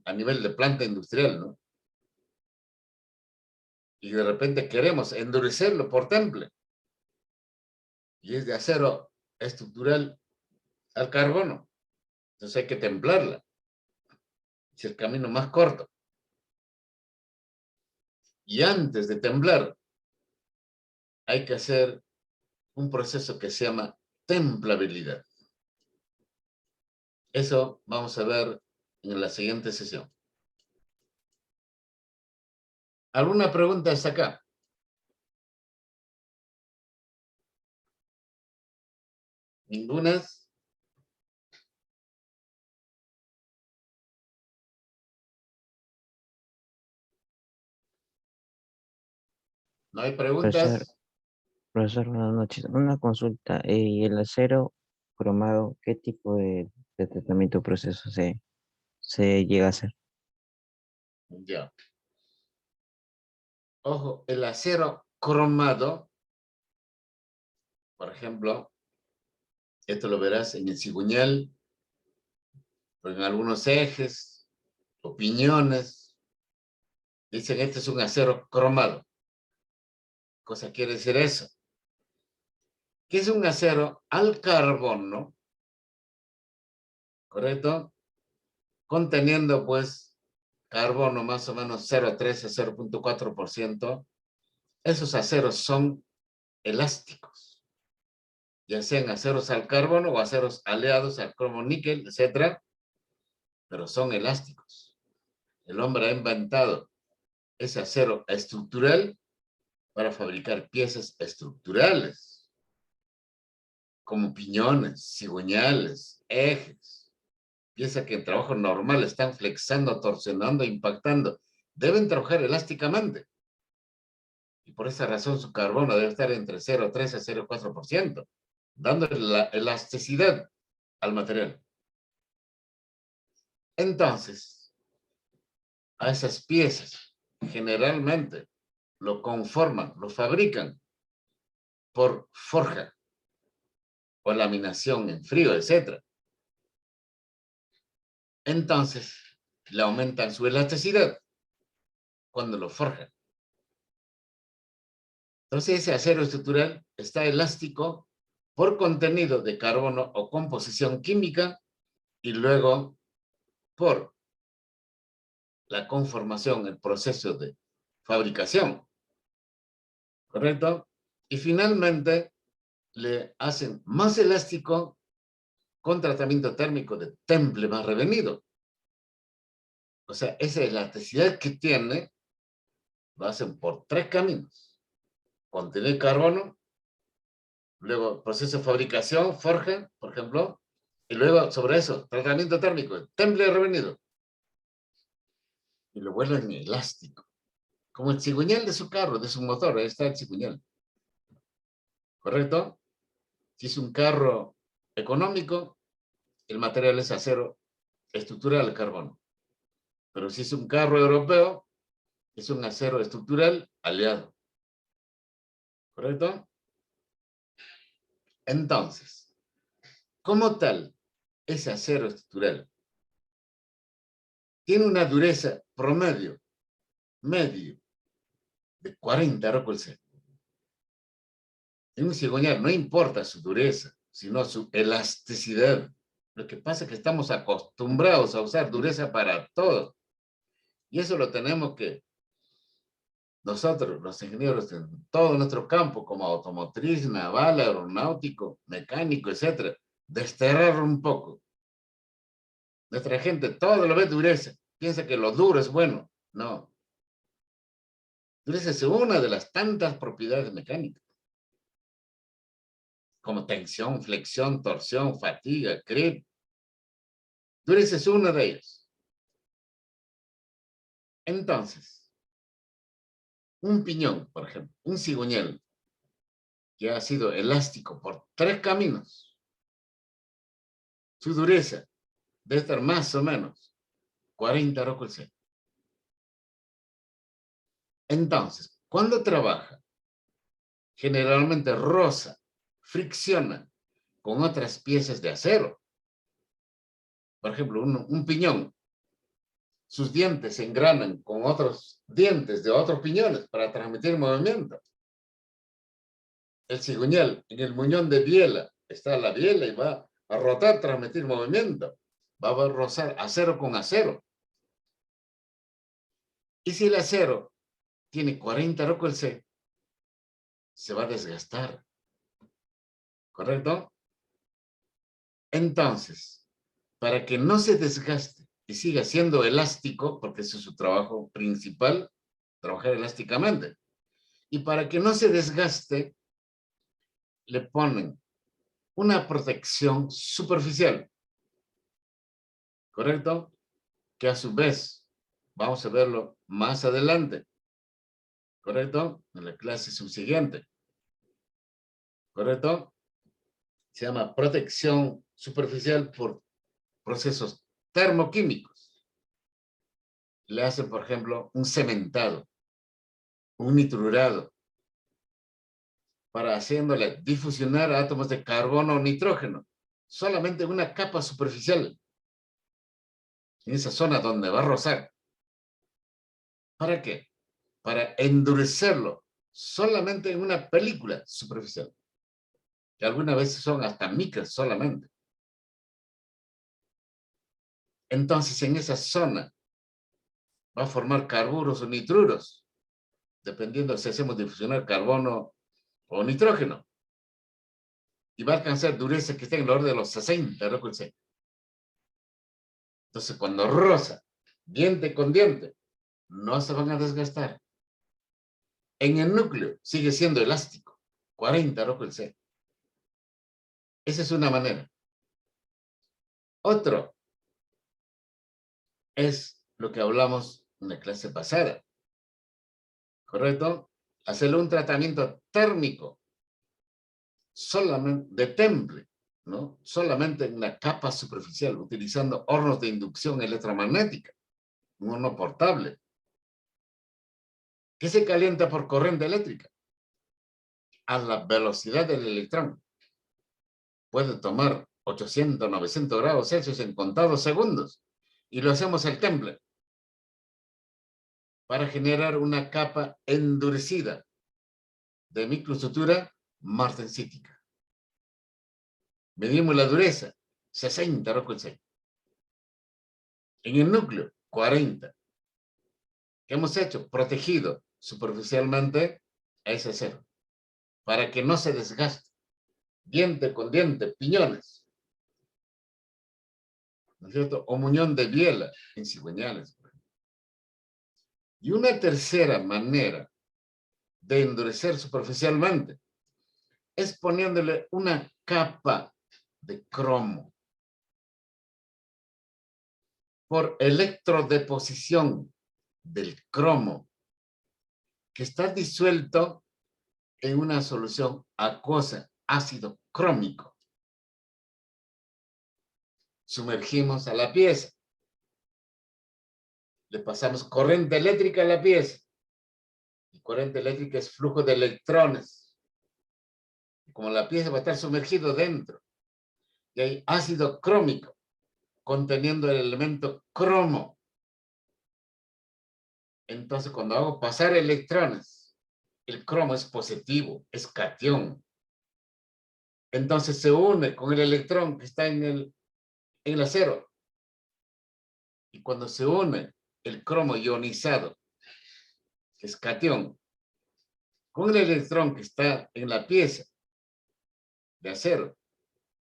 a nivel de planta industrial, ¿no? Y de repente queremos endurecerlo por temple. Y es de acero estructural al carbono. Entonces hay que templarla. Es el camino más corto. Y antes de templar, hay que hacer un proceso que se llama templabilidad. Eso vamos a ver en la siguiente sesión. ¿Alguna pregunta hasta acá? ¿Ninguna? ¿No hay Profesor, preguntas? profesor, buenas noches. Una consulta. ¿Y el acero cromado, qué tipo de tratamiento o proceso se llega a hacer? Ya. Ojo, el acero cromado, por ejemplo, esto lo verás en el cigüeñal, o en algunos ejes, o piñones. Dicen, este es un acero cromado. ¿Qué cosa quiere decir eso? Que es un acero al carbono, ¿correcto? Conteniendo, pues, carbono más o menos 0,3 a 0,4%. Esos aceros son elásticos, ya sean aceros al carbono o aceros aleados al cromo níquel, etcétera, pero son elásticos. El hombre ha inventado ese acero estructural para fabricar piezas estructurales, como piñones, cigüeñales, ejes, piezas que en trabajo normal están flexando, torsionando, impactando. Deben trabajar elásticamente. Y por esa razón su carbono debe estar entre 0,3 a 0,4%, dándole la elasticidad al material. Entonces, a esas piezas generalmente lo conforman, lo fabrican por forja o laminación en frío, etc. Entonces, le aumentan su elasticidad cuando lo forjan. Entonces, ese acero estructural está elástico por contenido de carbono o composición química y luego por la conformación, el proceso de fabricación. ¿Correcto? Y finalmente le hacen más elástico con tratamiento térmico de temple más revenido. O sea, esa elasticidad que tiene lo hacen por 3 caminos. Contener carbono, luego proceso de fabricación, forja, por ejemplo, y luego sobre eso, tratamiento térmico, temple revenido. Y lo vuelven elástico. Como el cigüeñal de su carro, de su motor, ahí está el cigüeñal. ¿Correcto? Si es un carro económico, el material es acero estructural al carbono. Pero si es un carro europeo, es un acero estructural aliado. ¿Correcto? Entonces, como tal, ese acero estructural tiene una dureza promedio, medio, de 40 Rockwell. En un cigüeñal no importa su dureza, sino su elasticidad. Lo que pasa es que estamos acostumbrados a usar dureza para todo. Y eso lo tenemos que nosotros, los ingenieros en todo nuestro campo, como automotriz, naval, aeronáutico, mecánico, etcétera, desterrar un poco Nuestra gente todo lo ve dureza. Piensa que lo duro es bueno. No. Dureza es una de las tantas propiedades mecánicas, como tensión, flexión, torsión, fatiga, creep. Dureza es una de ellas. Entonces, un piñón, por ejemplo, un cigüeñal, que ha sido elástico por 3 caminos, su dureza debe estar más o menos 40 rocos C. Entonces, cuando trabaja, generalmente roza, fricciona con otras piezas de acero. Por ejemplo, un piñón, sus dientes se engranan con otros dientes de otros piñones para transmitir movimiento. El cigüeñal, en el muñón de biela, está la biela y va a rotar, transmitir movimiento. Va a rozar acero con acero. Y si el acero tiene 40 rocos C, se va a desgastar. ¿Correcto? Entonces, para que no se desgaste y siga siendo elástico, porque ese es su trabajo principal, trabajar elásticamente, y para que no se desgaste, le ponen una protección superficial, ¿correcto? Que a su vez, vamos a verlo más adelante, ¿correcto? En la clase subsiguiente, ¿correcto? Se llama protección superficial por procesos termoquímicos. Le hacen, por ejemplo, un cementado, un nitrurado, para haciéndole difusionar átomos de carbono o nitrógeno, solamente una capa superficial, en esa zona donde va a rozar. ¿Para qué? Para endurecerlo, solamente en una película superficial, que algunas veces son hasta micras solamente. Entonces, en esa zona va a formar carburos o nitruros, dependiendo si hacemos difusionar carbono o nitrógeno. Y va a alcanzar dureza que está en el orden de los 60, recuérdense. Entonces, cuando roza diente con diente, no se van a desgastar. En el núcleo sigue siendo elástico, 40 recuérdense. Esa es una manera. Otro es lo que hablamos en la clase pasada, ¿correcto? Hacerle un tratamiento térmico, solamente de temple, ¿no? Solamente en una capa superficial, utilizando hornos de inducción electromagnética, un horno portable, que se calienta por corriente eléctrica, a la velocidad del electrón. Puede tomar 800, 900 grados Celsius en contados segundos, y lo hacemos el temple, para generar una capa endurecida de microestructura martensítica. Medimos la dureza, 60 rocos. En el núcleo, 40. ¿Qué hemos hecho? Protegido superficialmente a ese acero, para que no se desgaste. Diente con diente, piñones, ¿no es cierto? O muñón de biela en cigüeñales. Y una tercera manera de endurecer superficialmente es poniéndole una capa de cromo por electrodeposición del cromo, que está disuelto en una solución acuosa, ácido crómico. Sumergimos a la pieza, le pasamos corriente eléctrica a la pieza, y corriente eléctrica es flujo de electrones. Y como la pieza va a estar sumergido dentro, y hay ácido crómico conteniendo el elemento cromo, entonces cuando hago pasar electrones, el cromo es positivo, es catión. Entonces se une con el electrón que está en el acero. Y cuando se une el cromo ionizado, que es catión, con el electrón que está en la pieza de acero,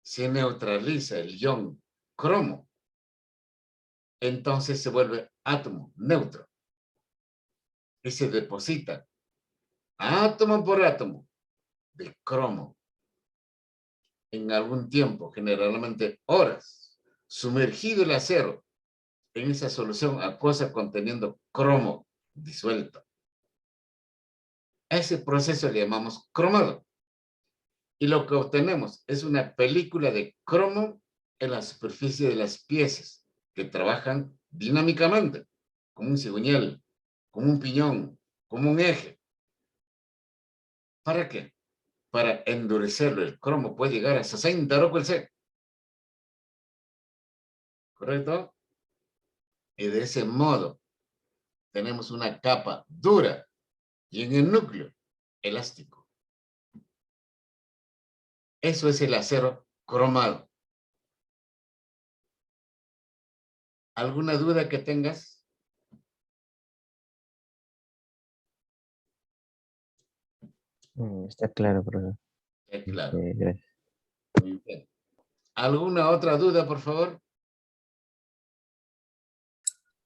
se neutraliza el ion cromo entonces se vuelve átomo neutro. Y se deposita átomo por átomo de cromo en algún tiempo, generalmente horas, sumergido el acero en esa solución acuosa conteniendo cromo disuelto. A ese proceso le llamamos cromado. Y lo que obtenemos es una película de cromo en la superficie de las piezas que trabajan dinámicamente, como un cigüeñal, como un piñón, como un eje. ¿Para qué? Para endurecerlo. El cromo puede llegar a 60 Rockwell C. ¿Correcto? Y de ese modo tenemos una capa dura y en el núcleo elástico. Eso es el acero cromado. ¿Alguna duda que tengas? Está claro, profesor. Claro. Gracias. Muy bien. ¿Alguna otra duda, por favor?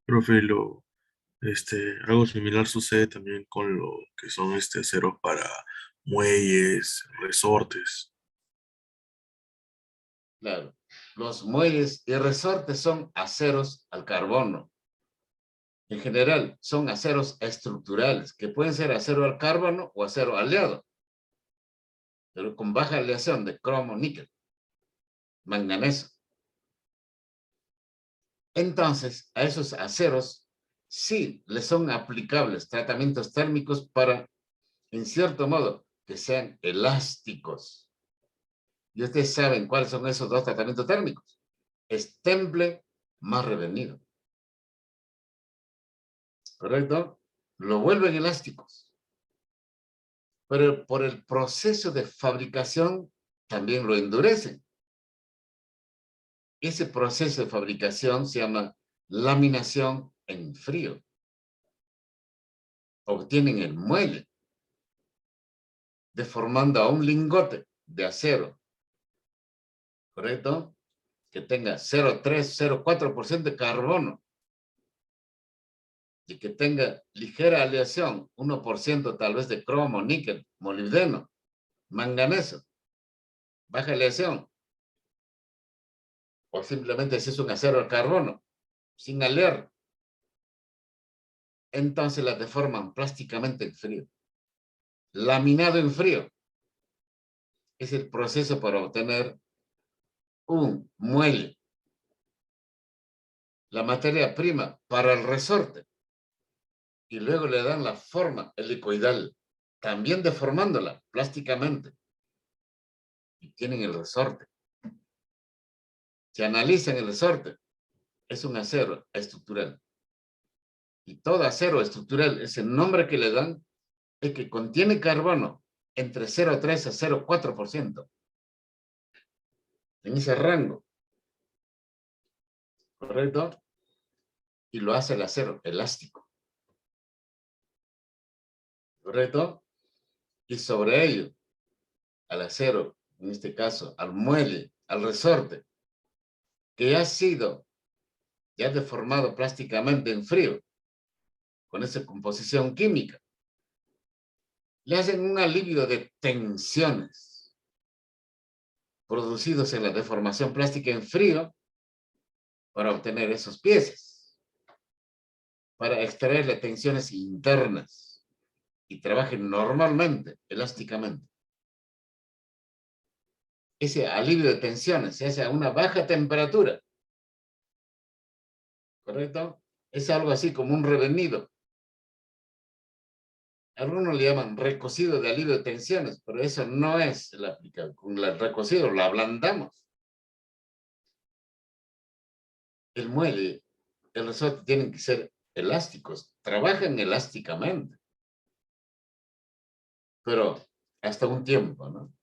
Profe, algo similar sucede también con lo que son aceros para muelles, resortes. Claro. Los muelles y resortes son aceros al carbono. En general, son aceros estructurales, que pueden ser acero al carbono o acero aleado, pero con baja aleación de cromo, níquel, manganeso. Entonces, a esos aceros sí les son aplicables tratamientos térmicos para, en cierto modo, que sean elásticos. Y ustedes saben cuáles son esos dos tratamientos térmicos. Es temple más revenido. ¿Correcto? Lo vuelven elásticos. Pero por el proceso de fabricación también lo endurecen. Ese proceso de fabricación se llama laminación en frío. Obtienen el muelle, deformando a un lingote de acero, ¿correcto? Que tenga 0,3, 0,4% de carbono y que tenga ligera aleación, 1% tal vez de cromo, níquel, molibdeno, manganeso, baja aleación. O simplemente si es un acero al carbono, sin alear. Entonces la deforman plásticamente en frío. Laminado en frío. Es el proceso para obtener un muelle. La materia prima para el resorte. Y luego le dan la forma helicoidal, también deformándola plásticamente. Y tienen el resorte. Si analizan el resorte, es un acero estructural. Y todo acero estructural, ese nombre que le dan, es que contiene carbono entre 0,3 a 0,4%. En ese rango. ¿Correcto? Y lo hace el acero elástico. ¿Correcto? Y sobre ello, al acero, en este caso, al muelle, al resorte, que ha sido ya deformado plásticamente en frío, con esa composición química, le hacen un alivio de tensiones producidos en la deformación plástica en frío para obtener esos piezas, para extraerle tensiones internas y trabajen normalmente, elásticamente. Ese alivio de tensiones se hace a una baja temperatura, ¿correcto? Es algo así como un revenido. Algunos le llaman recocido de alivio de tensiones, pero eso no es el aplicado. Con el recocido lo ablandamos. El muelle, el resorte tienen que ser elásticos, trabajan elásticamente. Pero hasta un tiempo, ¿no?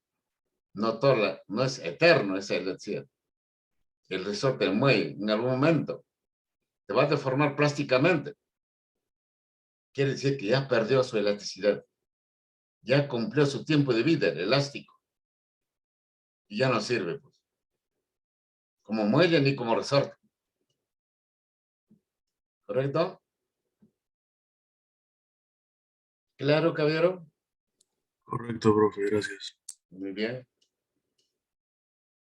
No es eterno esa elasticidad. El resorte, el muelle, en algún momento te va a deformar plásticamente. Quiere decir que ya perdió su elasticidad. Ya cumplió su tiempo de vida, el elástico. Y ya no sirve, pues. Como muelle ni como resorte. ¿Correcto? ¿Claro, caballero? Correcto, profe, gracias. Muy bien.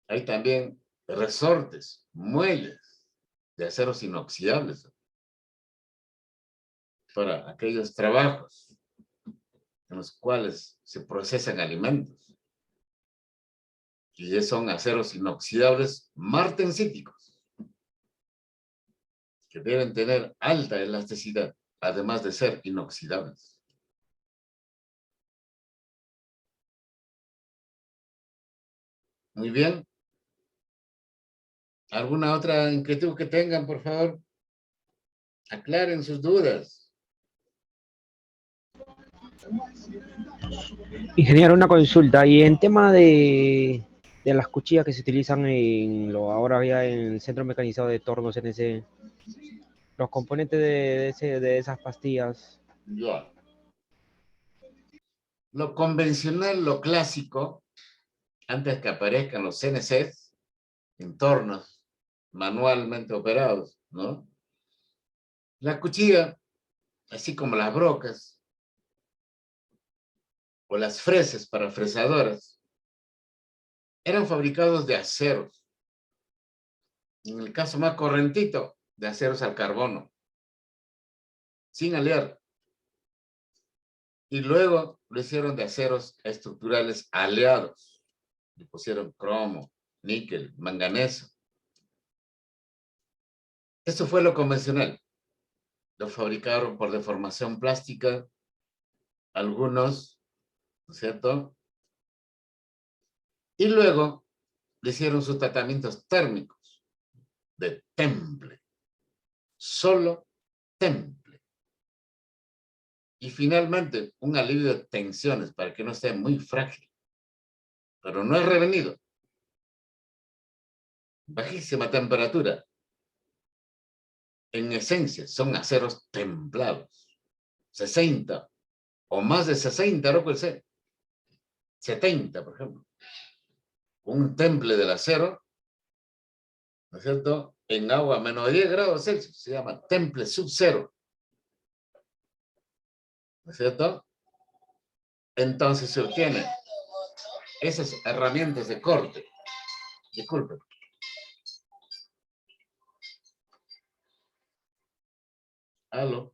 Hay también resortes, muelles de aceros inoxidables para aquellos trabajos en los cuales se procesan alimentos. Y son aceros inoxidables martensíticos, que deben tener alta elasticidad, además de ser inoxidables. Muy bien. ¿Alguna otra inquietud que tengan, por favor? Aclaren sus dudas. Ingeniero, una consulta. Y en tema de las cuchillas que se utilizan ahora ya en el centro mecanizado de tornos CNC, los componentes de esas pastillas. Ya. Lo convencional, lo clásico, antes que aparezcan los CNCs, entornos manualmente operados, ¿no? La cuchilla, así como las brocas o las freses para fresadoras, eran fabricados de aceros. En el caso más correntito, de aceros al carbono, sin alear. Y luego lo hicieron de aceros estructurales aleados. Le pusieron cromo, níquel, manganeso. Eso fue lo convencional. Lo fabricaron por deformación plástica, algunos, ¿no es cierto? Y luego le hicieron sus tratamientos térmicos de temple. Solo temple. Y finalmente, un alivio de tensiones para que no esté muy frágil. Pero no es revenido. Bajísima temperatura. En esencia, son aceros templados. 60 o más de 60, no puede ser. 70, por ejemplo. Un temple del acero, ¿no es cierto? En agua a menos de 10 grados Celsius. Se llama temple subcero. ¿No es cierto? Entonces se obtienen esas herramientas de corte. Disculpen. Aló.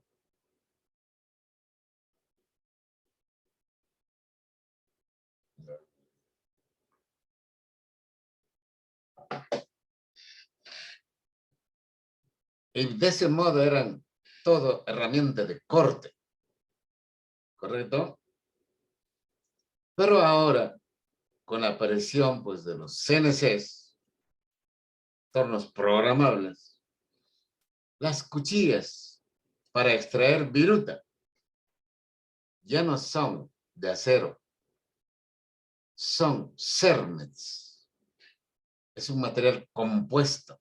Y de ese modo eran todo herramientas de corte. ¿Correcto? Pero ahora, con la aparición pues, de los CNCs, tornos programables, las cuchillas para extraer viruta ya no son de acero, son cérmets. Es un material compuesto,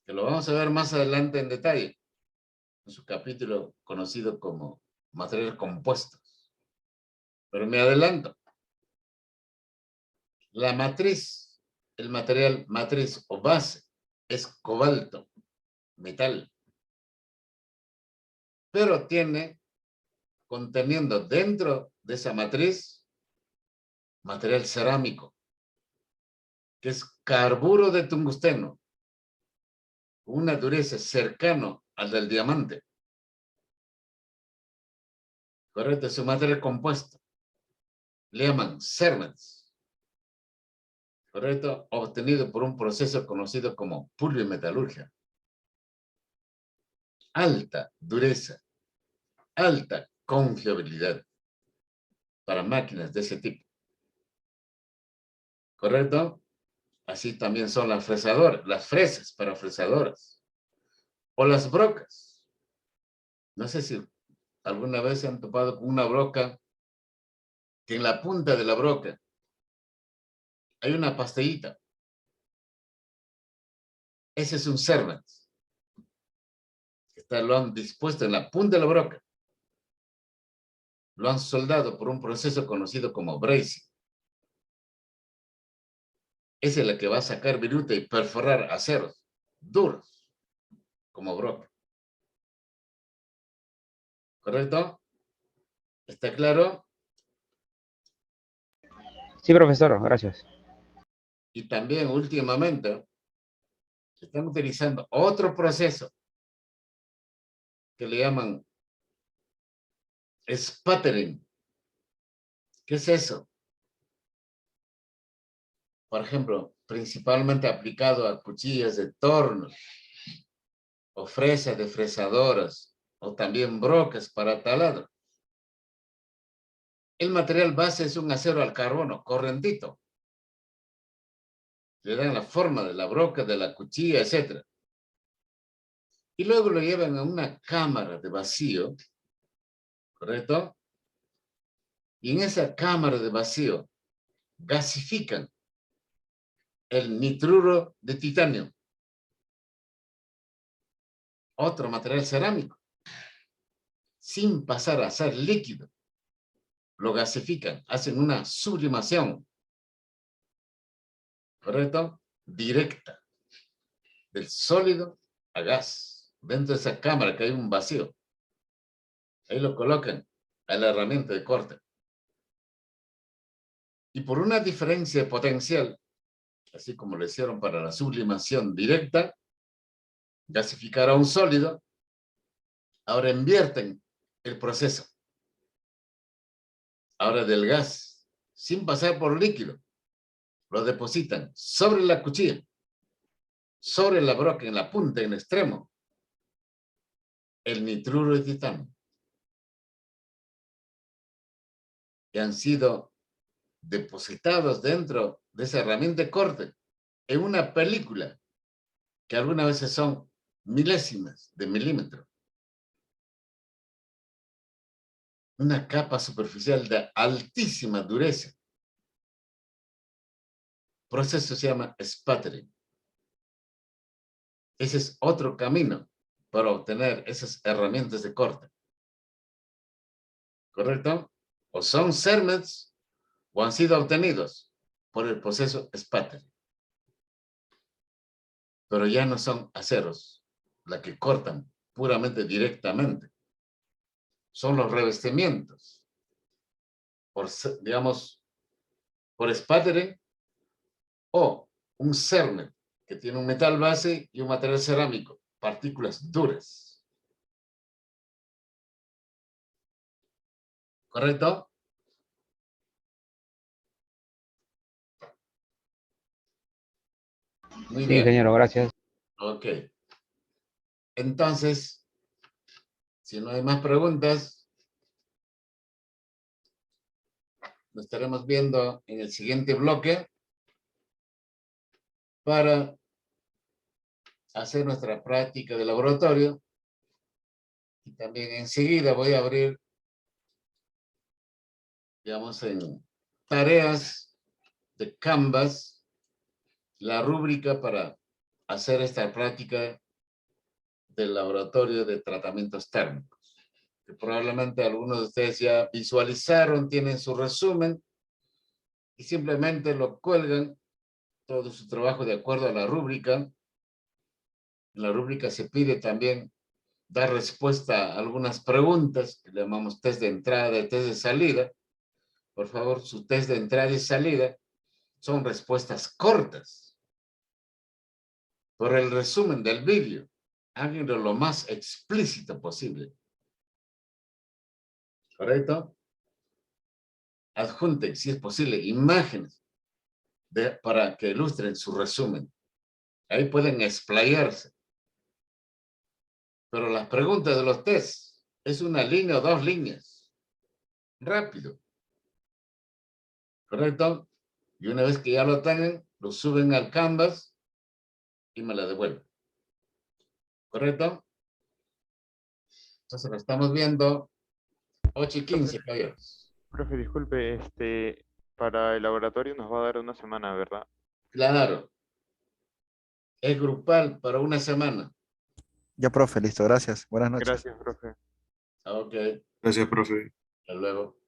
que lo vamos a ver más adelante en detalle, en su capítulo conocido como materiales compuestos. Pero me adelanto. La matriz, el material matriz o base, es cobalto, metal. Pero tiene, conteniendo dentro de esa matriz, material cerámico, que es carburo de tungsteno, una dureza cercano al del diamante. Correcto, es un material compuesto. Le llaman cérmets. Correcto, obtenido por un proceso conocido como pulvimetalurgia. Alta dureza, alta confiabilidad para máquinas de ese tipo. ¿Correcto? Así también son las fresadoras, las fresas para fresadoras. O las brocas. No sé si alguna vez se han topado con una broca que en la punta de la broca hay una pastillita. Ese es un cérmet. Lo han dispuesto en la punta de la broca. Lo han soldado por un proceso conocido como bracing. Esa es la que va a sacar viruta y perforar aceros duros, como broca. ¿Correcto? ¿Está claro? Sí, profesor, gracias. Y también últimamente están utilizando otro proceso que le llaman sputtering. ¿Qué es eso? Por ejemplo, principalmente aplicado a cuchillas de torno, o fresas de fresadoras, o también brocas para taladro. El material base es un acero al carbono, correntito. Le dan la forma de la broca, de la cuchilla, etc. Y luego lo llevan a una cámara de vacío, ¿correcto? Y en esa cámara de vacío gasifican el nitruro de titanio, otro material cerámico, sin pasar a ser líquido. Lo gasifican, hacen una sublimación, ¿correcto? Directa, del sólido a gas. Dentro de esa cámara que hay un vacío. Ahí lo colocan a la herramienta de corte. Y por una diferencia potencial, así como lo hicieron para la sublimación directa, gasificar a un sólido, ahora invierten el proceso. Ahora del gas, sin pasar por líquido, lo depositan sobre la cuchilla, sobre la broca, en la punta, en el extremo, el nitruro de titanio. Y han sido depositados dentro de esa herramienta de corte en una película que algunas veces son milésimas de milímetro. Una capa superficial de altísima dureza. Proceso se llama sputtering. Ese es otro camino para obtener esas herramientas de corte. ¿Correcto? O son CERMETs o han sido obtenidos por el proceso sputtering. Pero ya no son aceros la que cortan puramente directamente. Son los revestimientos. Digamos, por sputtering o un CERMET que tiene un metal base y un material cerámico, partículas duras. ¿Correcto? Muy Sí, bien. ingeniero, gracias. Ok. Entonces, si no hay más preguntas, nos estaremos viendo en el siguiente bloque para hacer nuestra práctica de laboratorio. Y también enseguida voy a abrir, digamos, en tareas de Canvas, la rúbrica para hacer esta práctica del laboratorio de tratamientos térmicos, que probablemente algunos de ustedes ya visualizaron, tienen su resumen y simplemente lo cuelgan todo su trabajo de acuerdo a la rúbrica. En la rúbrica se pide también dar respuesta a algunas preguntas que le llamamos test de entrada y test de salida. Por favor, su test de entrada y salida son respuestas cortas. Por el resumen del vídeo, háganlo lo más explícito posible. ¿Correcto? Adjunten, si es posible, imágenes para que ilustren su resumen. Ahí pueden explayarse. Pero las preguntas de los tests es una línea o dos líneas. Rápido. ¿Correcto? Y una vez que ya lo tengan, lo suben al Canvas y me la devuelven. ¿Correcto? Entonces lo estamos viendo 8:15, caballeros. Profe, disculpe, para el laboratorio nos va a dar una semana, ¿verdad? Claro. Es grupal para una semana. Ya, profe, listo, gracias. Buenas noches. Gracias, profe. Ok. Gracias, profe. Hasta luego.